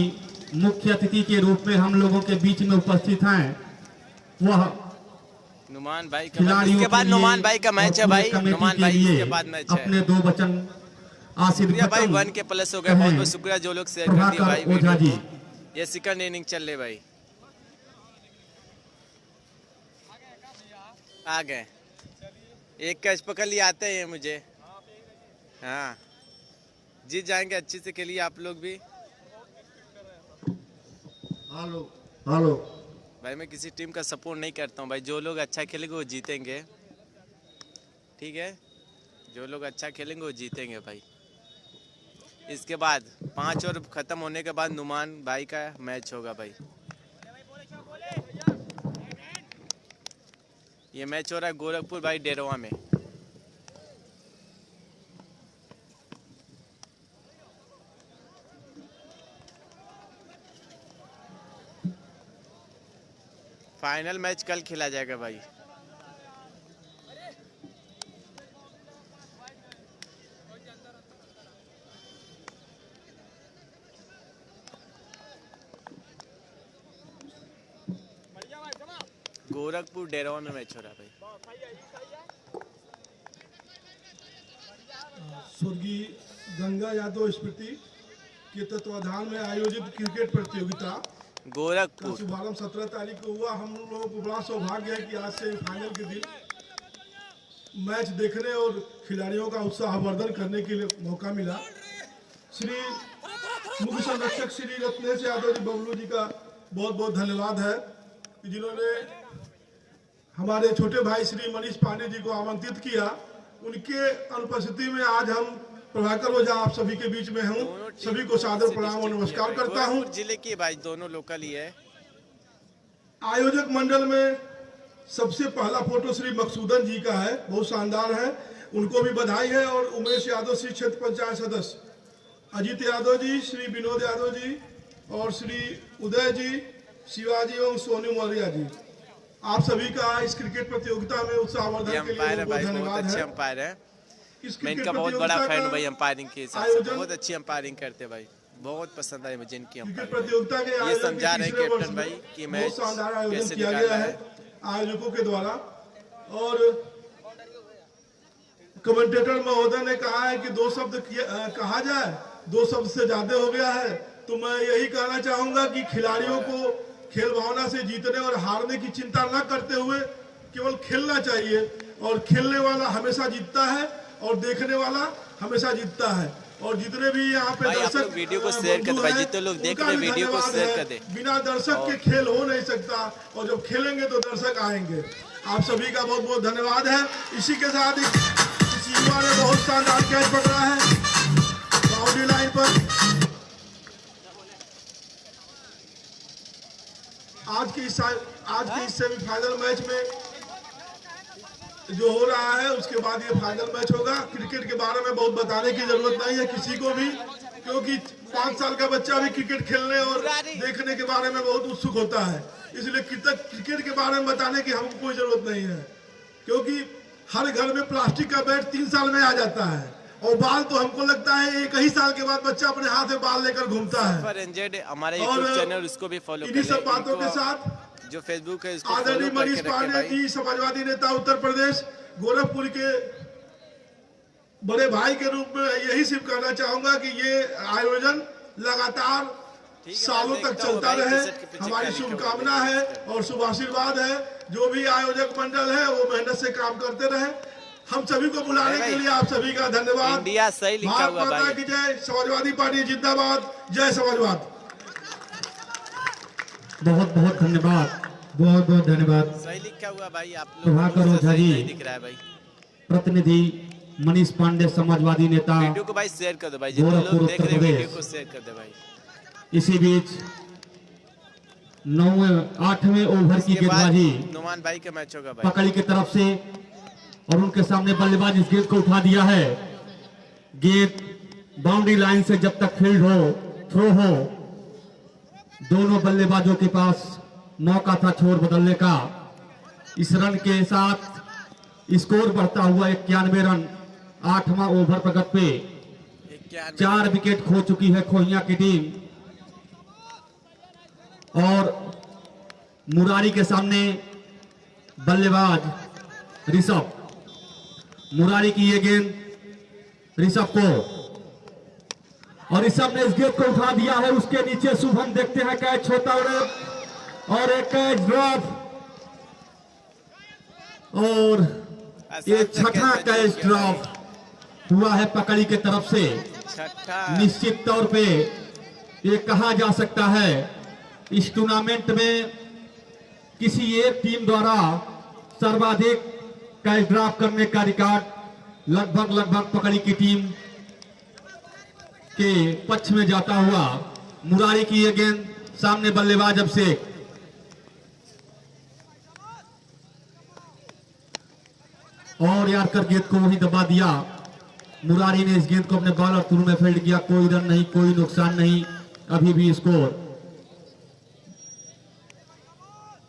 मुख्य अतिथि के रूप में हम लोगों के बीच में उपस्थित हैं, वह नुमान भाई का खिलाड़ियों इसके बाद के लिए नुमान भाई का मैच है भाई। कमेटी नुमान के भाई लिए इसके बाद मैच है। अपने 2 वचन शुक्रिया भाई, आशीर्वाद 1K प्लस हो गया। बहुत बहुत शुक्रिया जो लोग शेयर कर दिए भाई प्रभाकर ओझा वीडियो जी। को। ये सेकंड इनिंग चल रहे भाई, आ गए। एक कैच पकड़ लिया, आते हैं मुझे। हाँ जीत जाएंगे, अच्छे से खेलिए आप लोग भी। हेलो भाई मैं किसी टीम का सपोर्ट नहीं करता हूँ भाई, जो लोग अच्छा खेलेंगे वो जीतेंगे, ठीक है। जो लोग अच्छा खेलेंगे वो जीतेंगे भाई। इसके बाद 5 ओवर खत्म होने के बाद नुमान भाई का मैच होगा भाई। ये मैच हो रहा है गोरखपुर भाई डेरवा में। फाइनल मैच कल खेला जाएगा भाई। गोरखपुर डेरावा में मैच हो रहा है भाई। स्वर्गीय गंगा यादव स्मृति के तत्वाधान में आयोजित क्रिकेट प्रतियोगिता का गोरखपुर शुभारंभ 17 तारीख को हुआ। हम लोगों को बड़ा सौभाग्य है कि आज से फाइनल के दिन मैच देखने और खिलाड़ियों का उत्साहवर्धन करने के लिए मौका मिला। श्री मुख्य संरक्षक श्री रत्नेश यादव जी बबलू जी का बहुत बहुत धन्यवाद है कि जिन्होंने हमारे छोटे भाई श्री मनीष पांडे जी को आमंत्रित किया। उनके अनुपस्थिति में आज हम प्रभाकर ओझा आप सभी के बीच में हूँ। सभी को सादर प्रणाम और नमस्कार करता हूँ। जिले के भाई दोनों लोकल ही है। आयोजक मंडल में सबसे पहला फोटो श्री मकसूदन जी का है, बहुत शानदार है, उनको भी बधाई है। और उमेश यादव श्री क्षेत्र पंचायत सदस्य, अजीत यादव जी, श्री विनोद यादव जी और श्री उदय जी, शिवाजी एवं सोनू मौर्य जी, आप सभी का इस क्रिकेट प्रतियोगिता में उत्साहवर्धन के लिए बहुत धन्यवाद है। अंपायर है, इस मैं क्रिकेट इनका बहुत बड़ा प्रतियोगिता फैन हूं का भाई। अंपायरिंग के हिसाब से आयोजन- बहुत अच्छी अंपायरिंग करते हैं भाई, बहुत पसंद आई मुझे इनकी क्रिकेट अंपायरिंग। प्रतियोगिता के ये आयोजन समझा रहे हैं तीसरे वर्ष कैप्टन भाई में कि बहुत मैच शानदार आयोजन कैसे किया निकालना गया है। है आयोजकों के द्वारा। और कमेंटेटर महोदय ने कहा है कि दो शब्द कहा जाए, दो शब्द से ज्यादा हो गया है, तो मैं यही कहना चाहूंगा कि खिलाड़ियों को खेल भावना से जीतने और हारने की चिंता न करते हुए केवल खेलना चाहिए। और खेलने वाला हमेशा जीतता है और देखने वाला हमेशा जीतता है। और जितने भी यहाँ पे भाई आप दर्शक लोग वीडियो को शेयर कर दो भाई, जितने लोग देख रहे हैं वीडियो को शेयर कर दे। बिना दर्शक के खेल हो नहीं सकता और जब खेलेंगे तो दर्शक आएंगे। आप सभी का बहुत बहुत धन्यवाद है। इसी के साथ इस युवा ने बहुत शानदार कैच पकड़ा है बाउंड्री लाइन पर। आज के इस सेमीफाइनल मैच में जो हो रहा है उसके बाद ये फाइनल मैच होगा। क्रिकेट के बारे में बहुत बताने की जरूरत नहीं है किसी को भी, क्योंकि 5 साल का बच्चा भी क्रिकेट खेलने और देखने के बारे में बहुत उत्सुक होता है। इसलिए क्रिकेट के बारे में बताने की हमको कोई जरूरत नहीं है, क्योंकि हर घर में प्लास्टिक का बैट 3 साल में आ जाता है और बाल तो हमको लगता है 1 ही साल के बाद बच्चा अपने हाथ में बाल लेकर घूमता है। हमारा यूट्यूब चैनल उसको भी फॉलो इन्हीं सब बातों के साथ जो फेसबुक है इसको आदरणीय फॉलो मनीष करके पांडे रखें भाई। जी, समाजवादी नेता उत्तर प्रदेश गोरखपुर के बड़े भाई के रूप में यही सिर्फ कहना चाहूंगा कि ये आयोजन लगातार सालों तक चलता रहे, हमारी शुभकामना है और शुभ आशीर्वाद है। जो भी आयोजक मंडल है वो मेहनत से काम करते रहे। हम सभी को बुलाने के लिए आप सभी का धन्यवाद। इंडिया सही लिखा हुआ भारत माता भाई। की जय, समाजवादी पार्टी जिंदाबाद, जय समाजवाद। बहुत बहुत धन्यवाद। बहुत बहुत धन्यवाद। सही लिखा हुआ भाई। आप प्रभाकर लोग ओझा जी। सही दिख रहा है भाई। प्रतिनिधि मनीष पांडे, समाजवादी नेता। वीडियो को भाई शेयर कर दो भाई, जितने गोरखपुर, लोग देख रहे हैं उत्तर वीडियो प्रदेश। को शेयर कर दो भाई। इसी बीच 8वें ओवर की इसके बाद गेंदबाजी नुमान भाई का मैच होगा भाई। पकड़ी की तरफ से और उनके सामने बल्लेबाज इस गेंद को उठा दिया है। गेंद बाउंड्री लाइन से जब तक फील्ड हो, थ्रो हो, दोनों बल्लेबाजों के पास मौका था छोर बदलने का। इस रन के साथ स्कोर बढ़ता हुआ 91 रन 8वां ओवर प्रगति पे 4 विकेट खो चुकी है खोहिया की टीम। और मुरारी के सामने बल्लेबाज ऋषभ, मुरारी की ये गेंद ऋषभ को, और ऋषभ ने इस गेंद को उठा दिया है। उसके नीचे शुभम देखते हैं कैच होता और एक कैच ड्रॉप और ये छठा कैच ड्रॉप हुआ है पकड़ी के तरफ से। छठा निश्चित तौर पे ये कहा जा सकता है इस टूर्नामेंट में किसी एक टीम द्वारा सर्वाधिक कैच ड्रॉप करने का रिकॉर्ड लगभग पकड़ी की टीम के पक्ष में जाता हुआ। मुरारी की ये गेंद सामने बल्लेबाज अभिषेक, और यार कर गेंद को वही दबा दिया। मुरारी ने इस गेंद को अपने बॉलर थ्रू में फील्ड किया। कोई रन नहीं, कोई नुकसान नहीं, अभी भी स्कोर।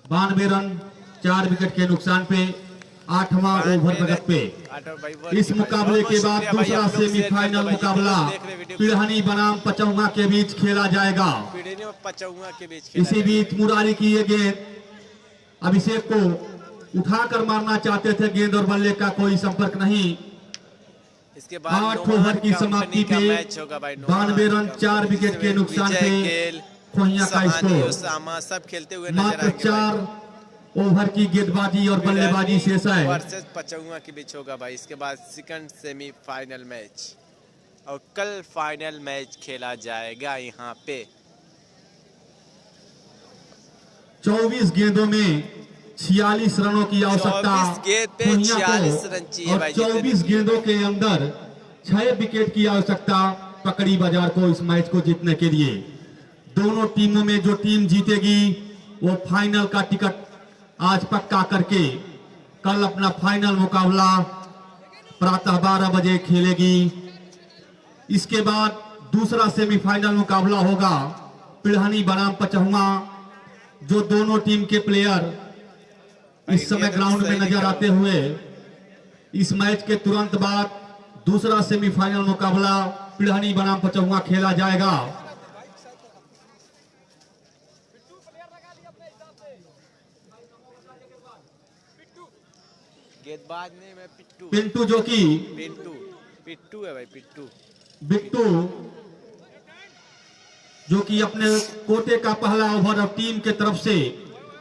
92 रन 4 विकेट के नुकसान पे 8वां ओवर प्रगति पे। इस मुकाबले के बाद दूसरा सेमीफाइनल मुकाबला पिड़हनी बनाम पचौगा के बीच खेला जाएगा। इसी बीच मुरारी की ये गेंद अभिषेक को उठाकर मारना चाहते थे, गेंद और बल्ले का कोई संपर्क नहीं। इसके बाद 8 ओवर की समाप्ति पे 92 रन 4 विकेट के नुकसान पे खोहिया का स्कोर। सब खेलते हुए मात्र 4 ओवर की गेंदबाजी और बल्लेबाजी शेष है। वर्सेस पचौगा के बीच होगा भाई। इसके बाद सेकंड सेमीफाइनल मैच और कल फाइनल मैच खेला जाएगा यहाँ पे। 24 गेंदों में 46 रनों की आवश्यकता 24 गेंद पे खोहिया 46 को रन चाहिए और भाई 24 गेंदों के अंदर 6 विकेट की आवश्यकता पकड़ी बाजार को इस मैच को जीतने के लिए। दोनों टीमों में जो टीम जीतेगी वो फाइनल का टिकट आज पक्का करके कल अपना फाइनल मुकाबला प्रातः 12 बजे खेलेगी। इसके बाद दूसरा सेमीफाइनल मुकाबला होगा पिड़हनी बनाम पचौगा। जो दोनों टीम के प्लेयर इस समय ग्राउंड में नजर आते हुए इस मैच के तुरंत बाद दूसरा सेमीफाइनल मुकाबला पिड़हनी बनाम पचौगा खेला जाएगा। गेंदबाज ने मैं पिट्टू पिंटू जो कि पिट्टू है भाई, पिट्टू बिट्टू जो कि अपने कोटे का पहला ओवर और टीम के तरफ से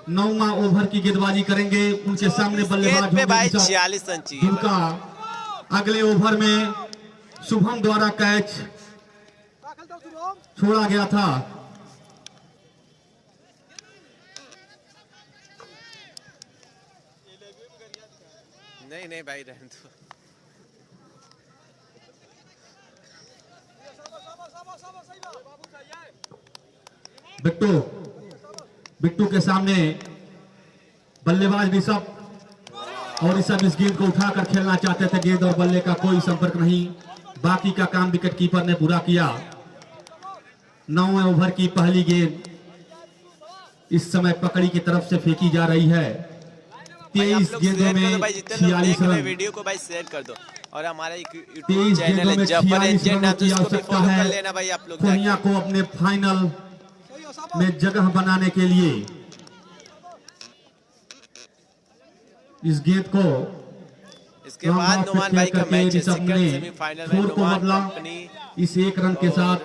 9वां ओवर की गेंदबाजी करेंगे। उनके सामने बल्लेबाज पे भाई होंगे 46 रन चाहिए जिनका अगले ओवर में शुभम द्वारा कैच छोड़ा गया था। नहीं भाई रहने दो। बिट्टू के सामने बल्लेबाज ऋषभ और ऋषभ इस गेंद को उठाकर खेलना चाहते थे, गेंद और बल्ले का कोई संपर्क नहीं। बाकी का काम विकेट कीपर ने पूरा किया। 9वें ओवर की पहली गेंद इस समय पकड़ी की तरफ से फेंकी जा रही है। 23 गेंदों में 46 रन। वीडियो को भाई शेयर कर दो और हमारा 23 गेंदों में 46 रनों की आवश्यकता है खोहिया को अपने फाइनल में जगह बनाने के लिए। इस गेंद को इसके बाद नुमान भाई का मैच है सेकंड सेमीफाइनल में। को बदला इस 1 रन के साथ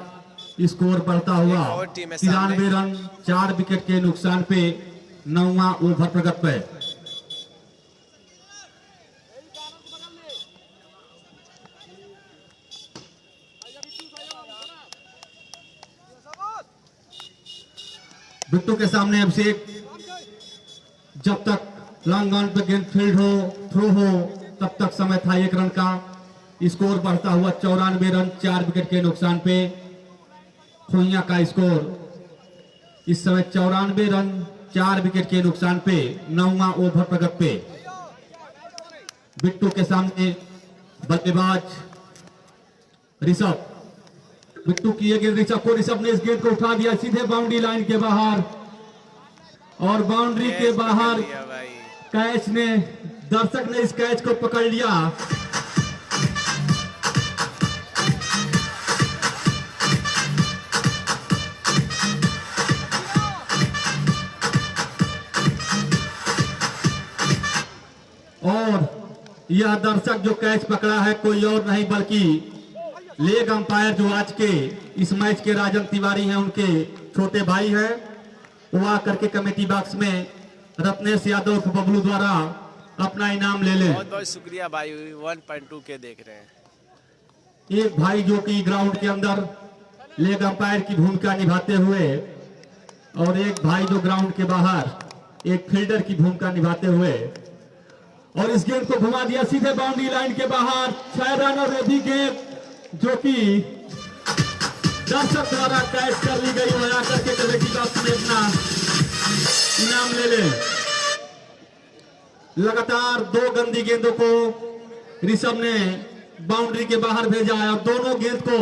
स्कोर बढ़ता हुआ 93 रन 4 विकेट के नुकसान पे 9वां ओवर प्रगति पे। बिट्टू के सामने अभिषेक, जब तक लॉन्ग ऑन पे गेंद फील्ड हो थ्रो हो तब तक समय था 1 रन का। स्कोर बढ़ता हुआ 94 रन 4 विकेट के नुकसान पे खोहिया का स्कोर इस समय 94 रन 4 विकेट के नुकसान पे 9वां ओवर प्रगति पे। बिट्टू के सामने बल्लेबाज ऋषभ। बिट्टू की ये गेंद ऋषभ ने इस गेंद को उठा दिया सीधे बाउंड्री लाइन के बाहर और बाउंड्री के बाहर कैच ने दर्शक ने इस कैच को पकड़ लिया। और यह दर्शक जो कैच पकड़ा है कोई और नहीं बल्कि लेग अंपायर जो आज के इस मैच के राजन तिवारी हैं, उनके छोटे भाई हैं। वो आकर के कमेटी बॉक्स में रत्नेश यादव को बबलू द्वारा अपना इनाम ले ले। बहुत बहुत शुक्रिया भाई। 1.2 के देख रहे हैं। एक भाई जो कि ग्राउंड के अंदर लेग अंपायर की भूमिका निभाते हुए और एक भाई जो ग्राउंड के बाहर एक फील्डर की भूमिका निभाते हुए, और इस गेंद को घुमा दिया सीधे बाउंड्री लाइन के बाहर। 6 रन और रेडी गेंद जो कि दर्शक द्वारा कैच कर ली गई है। आकर के कमेटी बॉक्स में अपना इनाम ले ले। लगातार 2 गंदी गेंदों को ऋषभ ने बाउंड्री के बाहर भेजा है और दोनों गेंद को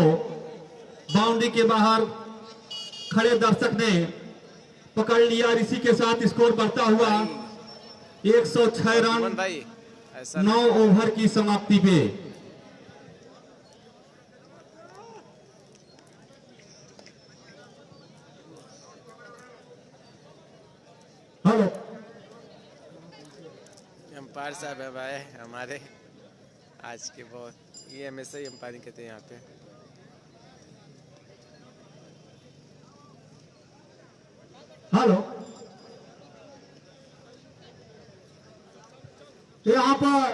बाउंड्री के बाहर खड़े दर्शक ने पकड़ लिया और इसी के साथ स्कोर बढ़ता हुआ 106 सुमन रन भाई ऐसा 9 ओवर की समाप्ति पे। हेलो, अंपायर साहब है भाई हमारे आज के बहुत, ये हमेशा ही अंपायरिंग कहते हैं यहाँ पे। हेलो, यहाँ पर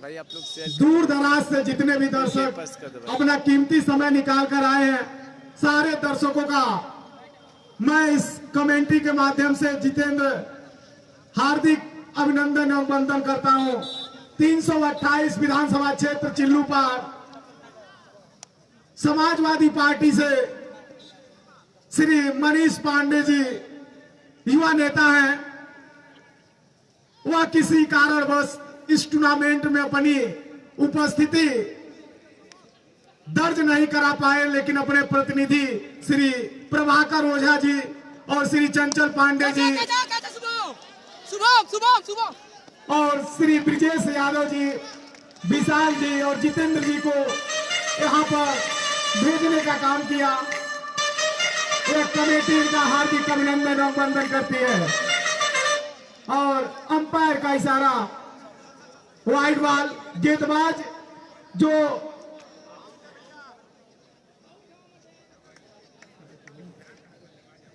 भाई आप लोग शेयर दूर दराज से जितने भी दर्शक बस कर दो भाई। अपना कीमती समय निकाल कर आए हैं, सारे दर्शकों का मैं इस कमेंट्री के माध्यम से जितेंद्र हार्दिक अभिनंदन और वंदन करता हूं। 328 विधानसभा क्षेत्र चिल्लू पर समाजवादी पार्टी से श्री मनीष पांडे जी युवा नेता हैं। वह किसी कारणवश इस टूर्नामेंट में अपनी उपस्थिति दर्ज नहीं करा पाए, लेकिन अपने प्रतिनिधि श्री प्रभाकर ओझा जी और श्री चंचल पांडे जी और श्री ब्रिजेश यादव जी, विशाल जी और जितेंद्र जी को यहाँ पर भेजने का काम किया। एक कमेटी का हार्दिक अभिनंदन और वंदन करती है और अंपायर का इशारा, वाइड बॉल, गेंदबाज जो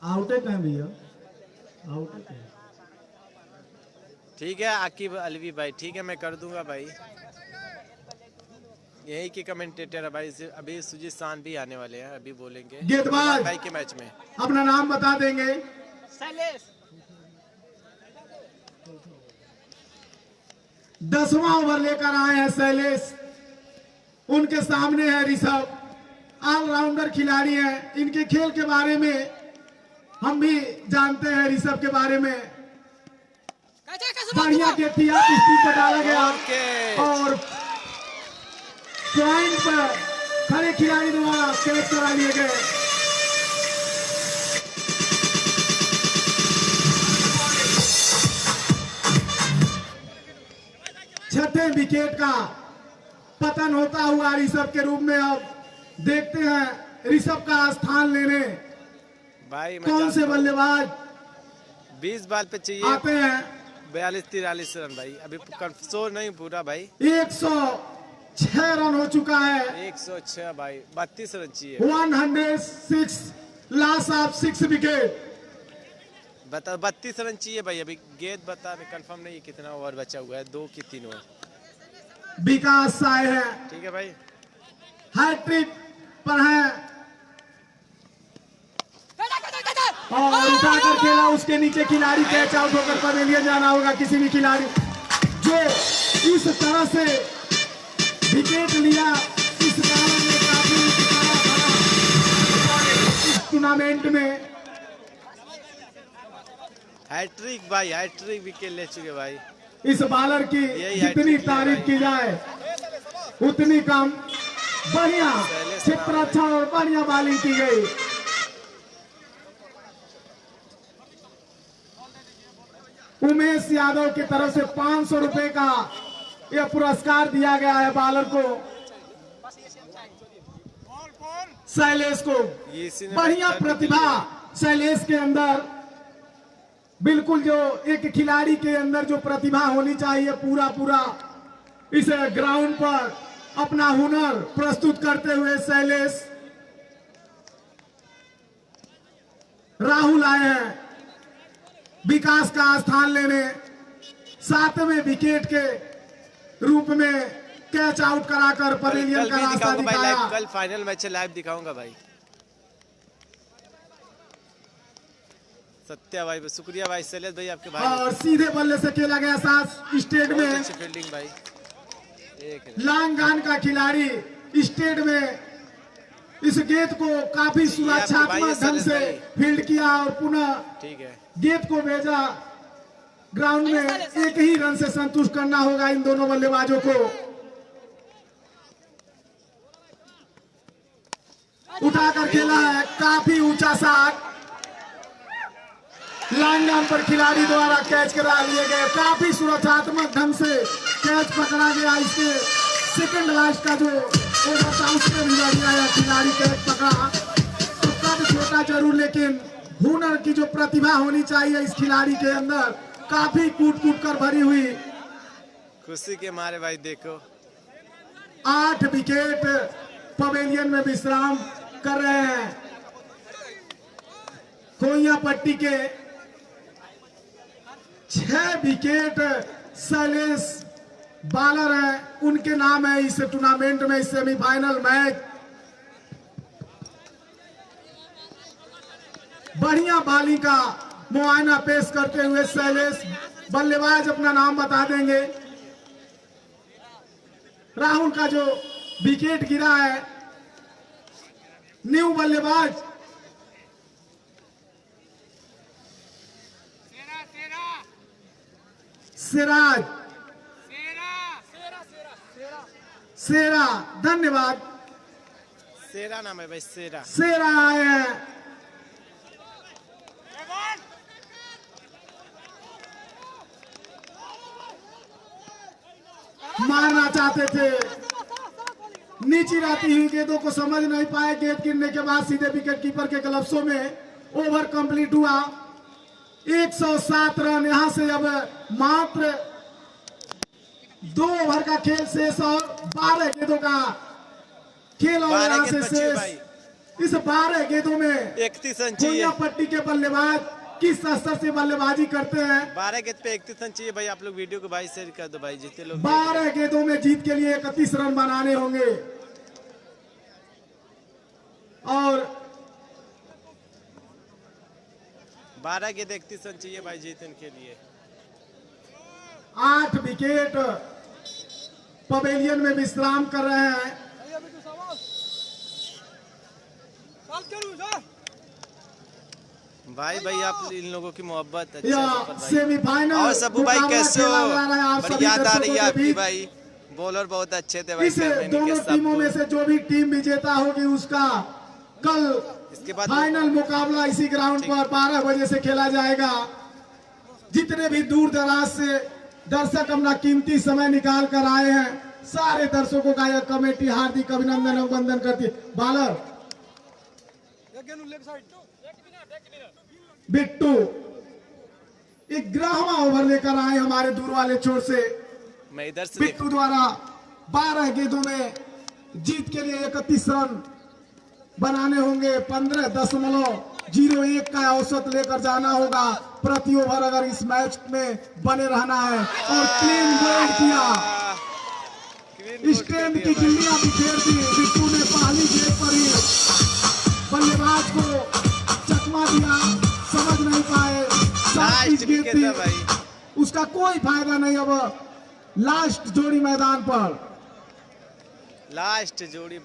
आउटेड है भैया, आउटेड है। ठीक है आकिब अलवी भाई, ठीक है मैं कर दूंगा भाई। यही के कमेंटेटर है भाई, अभी सुजीत सान भी आने वाले हैं, अभी बोलेंगे गेंदबाज भाई के मैच में। अपना नाम बता देंगे। 10वां ओवर लेकर आए हैं शैलेश, उनके सामने है ऋषभ, ऑलराउंडर खिलाड़ी हैं। इनके खेल के बारे में हम भी जानते हैं, ऋषभ के बारे में। बढ़िया गेंद स्टीक पर डाला गया और पॉइंट पर खड़े खिलाड़ी द्वारा कैच करा लिए गए। छठे विकेट का पतन होता हुआ ऋषभ के रूप में। अब देखते हैं ऋषभ का स्थान लेने भाई कौन से बल्लेबाज 20 बॉल पे चाहिए आते हैं। 42-43 रन भाई, अभी कंसोल नहीं पूरा भाई। 106 रन हो चुका है। 106 भाई, 32 रन चाहिए। 106 लॉस ऑफ 6 विकेट। बता 32 रन चाहिए भाई, अभी गेंद बता कंफर्म नहीं कितना ओवर बचा हुआ है, 2 की 3 ओवर। विकास साय है, ठीक है भाई, हैट्रिक पर है और उठाकर खेला, उसके नीचे खिलाड़ी कैच आउट होकर पवेलियन जाना होगा। किसी भी खिलाड़ी जो इस तरह से विकेट लिया, इस कारण में काफी इस टूर्नामेंट में हैट्रिक भाई, हैट्रिक विकेट ले चुके भाई। इस बॉलर की यही जितनी हैट्रिक तारीफ की जाए उतनी कम। बढ़िया क्षेत्र अच्छा और बढ़िया बॉलिंग की गई। उमेश यादव की तरफ से 500 रुपए का यह पुरस्कार दिया गया है बॉलर को, शैलेश को। इसी ने बढ़िया प्रतिभा शैलेश के अंदर, बिल्कुल जो एक खिलाड़ी के अंदर जो प्रतिभा होनी चाहिए, पूरा पूरा इस ग्राउंड पर अपना हुनर प्रस्तुत करते हुए शैलेश। राहुल आए हैं विकास का स्थान लेने, 7वें विकेट के रूप में कैच आउट कराकर पवेलियन का रास्ता दिखाया। कल फाइनल मैच लाइव दिखाऊंगा भाई। सत्या भाई, शुक्रिया भाई, शैलेश भाई आपके भाई। और सीधे बल्ले से खेला गया साथ स्टेट में। अच्छी फील्डिंग भाई, एक लांगान का खिलाड़ी स्टेट में इस गेंद को काफी सुरक्षात्मक ढंग से फील्ड किया और पुनः ठीक है। गेंद को भेजा ग्राउंड में। एक ही रन से संतुष्ट करना होगा इन दोनों बल्लेबाजों को। उठाकर खेला है, काफी ऊंचा शॉट लाइन पर खिलाड़ी द्वारा कैच करा लिए गए, काफी सुरक्षात्मक ढंग से कैच पकड़ा गया। इसके सेकंड लास्ट का जो ओवर था उसमें भी बढ़िया है, खिलाड़ी कैच पकड़ा। तो कद छोटा जरूर, लेकिन हुनर की जो प्रतिभा होनी चाहिए इस खिलाड़ी के अंदर, काफी कूट कूट कर भरी हुई। खुशी के मारे भाई देखो 8 विकेट पवेलियन में विश्राम कर रहे हैं। खोइया पट्टी के 6 विकेट शैलेश बालर हैं, उनके नाम है इस टूर्नामेंट में, इस सेमीफाइनल मैच। बढ़िया बालिंग का मुआयना पेश करते हुए शैलेश बल्लेबाज अपना नाम बता देंगे। राहुल का जो विकेट गिरा है, न्यू बल्लेबाज सिराज सेरा, धन्यवाद। सेरा नाम है भाई, सेरा। सेरा आए हैं। मारना चाहते थे, नीची रहती हुई गेंदों को समझ नहीं पाए। गेंद गिरने के बाद सीधे विकेट कीपर के ग्लव्सों में ओवर कंप्लीट हुआ। 107 रन। यहां से अब मात्र 2 ओवर का खेल शेष और 12 गेंदों का खेल और यहां से शेष। इस 12 गेंदों में 31 रन चाहिए। पट्टी के बल्लेबाज किस स्तर से बल्लेबाजी करते हैं। 12 गेंद पे 31 रन चाहिए भाई। आप लोग वीडियो को भाई शेयर कर दो भाई, जितने लोग 12 गेंदों में जीत के लिए 31 रन बनाने होंगे। और 12 गेंद 31 रन चाहिए भाई जीतने के लिए। 8 विकेट पवेलियन में विश्राम कर रहे हैं। भाई आप इन लोगों की मोहब्बत सेमीफाइनल और सबू भाई कैसे हो? बड़ी याद आ रही है आपकी भाई। बॉलर बहुत अच्छे थे भाई। इस दोनों टीमों में से जो भी टीम विजेता होगी उसका कल इसके बाद फाइनल मुकाबला इसी ग्राउंड पर 12 बजे से खेला जाएगा। जितने भी दूर दराज से दर्शक अपना कीमती समय निकाल कर आए हैं, सारे दर्शकों का यह कमेटी हार्दिक अभिनंदन अभिनंदन करती है। बालर बिट्टू 11वां ओवर लेकर आए हमारे दूर वाले छोर से। मैं इधर से बिट्टू द्वारा 12 गेंदों में जीत के लिए 31 रन बनाने होंगे। 15.01 का औसत लेकर जाना होगा प्रति ओवर अगर इस मैच में बने रहना है। और क्लीन बोल्ड किया, स्टैम्प की गिल्लियां बिखेर दी। बिट्टू ने पहली गेंद पर ही बल्लेबाज को चकमा दिया, समझ नहीं पाए। गेंद थी, उसका कोई फायदा नहीं। अब लास्ट जोड़ी मैदान पर, लास्ट जोड़ी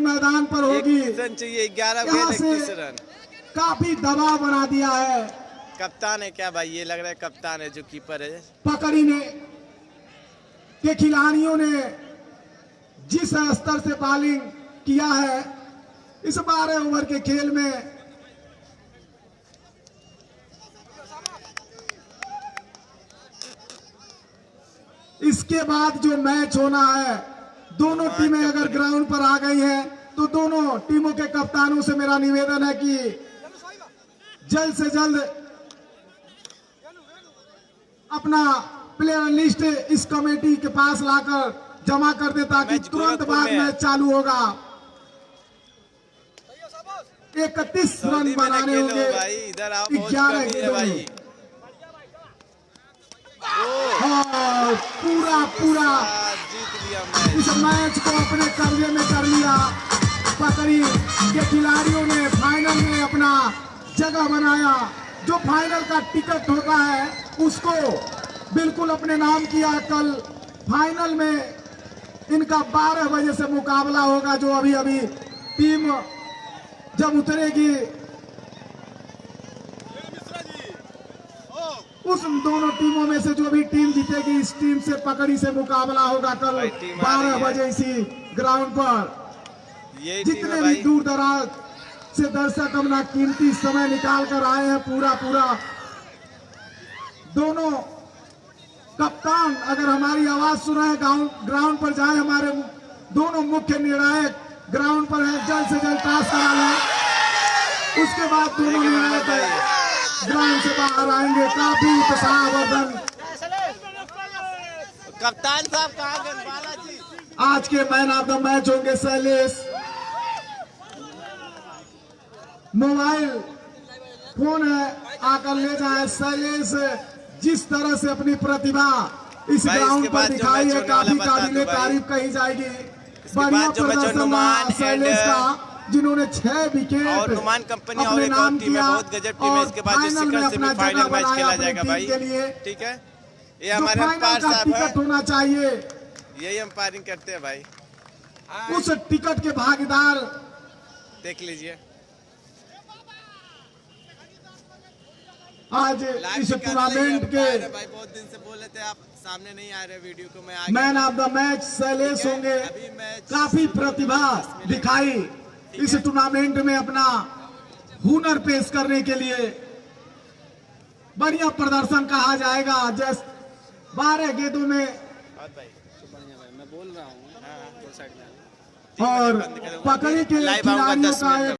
मैदान पर होगी। रन चाहिए 11 यहाँ से रन। काफी दबाव बना दिया है। कप्तान है क्या भाई? ये लग रहा है कप्तान है जो कीपर है। पकड़ी ने के खिलाड़ियों ने जिस स्तर से बॉलिंग किया है इस 12 ओवर के खेल में, इसके बाद जो मैच होना है, दोनों टीमें अगर ग्राउंड पर आ गई हैं तो दोनों टीमों के कप्तानों से मेरा निवेदन है कि जल्द से जल्द अपना प्लेयर लिस्ट इस कमेटी के पास लाकर जमा कर दे ताकि तुरंत बाद मैच चालू होगा। 31 रन बनाने होंगे 11 गेंदों में। और पूरा जीत लिया इस मैच को अपने कब्जे में कर लिया। पकड़ी के खिलाड़ियों ने फाइनल में अपना जगह बनाया। जो फाइनल का टिकट होता है उसको बिल्कुल अपने नाम किया। कल फाइनल में इनका 12 बजे से मुकाबला होगा। जो अभी अभी टीम जब उतरेगी उस दोनों टीमों में से जो भी टीम जीतेगी इस टीम से पकड़ी से मुकाबला होगा कल 12 बजे इसी ग्राउंड पर। जितने भी दूर दराज से दर्शक अपना कीमती समय निकाल कर आए हैं। पूरा दोनों कप्तान अगर हमारी आवाज सुना है ग्राउंड पर जाए। हमारे दोनों मुख्य निर्णायक ग्राउंड पर है, जल्द से जल्द टास्क करा लें। उसके बाद दोनों निर्णायक ग्राउंड से बाहर आएंगे। काफी उत्साहवर्धन कप्तान साहब कहाँ गए? बालाजी आज के मैन ऑफ द मैच होंगे शैलेश। मोबाइल फोन है, आकर ले जाए। शैलेश जिस तरह से अपनी प्रतिभा इस भाई, ग्राउंड इसके पर बाद जो दिखाई मैच है, होने वाला काफी बता दो काबिले भाई। तारीफ कही जाएगी। इसके बढ़िया बाद जो बच्चों प्रदर्शन नुमान रहा शैलेश एंड का, जिन्होंने 6 विकेट और नुमान कंपनी और अपने एक और नाम टीम है, किया बहुत गजब टीम है। और इसके बाद जो फाइनल में शिखर अपना सेमीफाइनल जगह मैच बनाया खेला अपनी जाएगा टीम भाई। के लिए। ठीक है, ये जो हमारे फाइनल अंपायर का साहब है, टिकट होना चाहिए, यही अंपायरिंग करते हैं भाई। उस टिकट के भागीदार देख लीजिए आज इस टूर्नामेंट के भाई। बहुत दिन से बोल रहे थे आप सामने नहीं आ रहे वीडियो को, मैं आ गया। Man of the match Shailesh होंगे। अभी मैच काफी प्रतिभा दिखाई इस टूर्नामेंट में, अपना हुनर पेश करने के लिए बढ़िया प्रदर्शन कहा जाएगा। जैसे 12 गेंदों में मैं बोल रहा हूँ और पकड़ी के लाइव आऊंगा खिलाड़ियों 10 का मिनट एक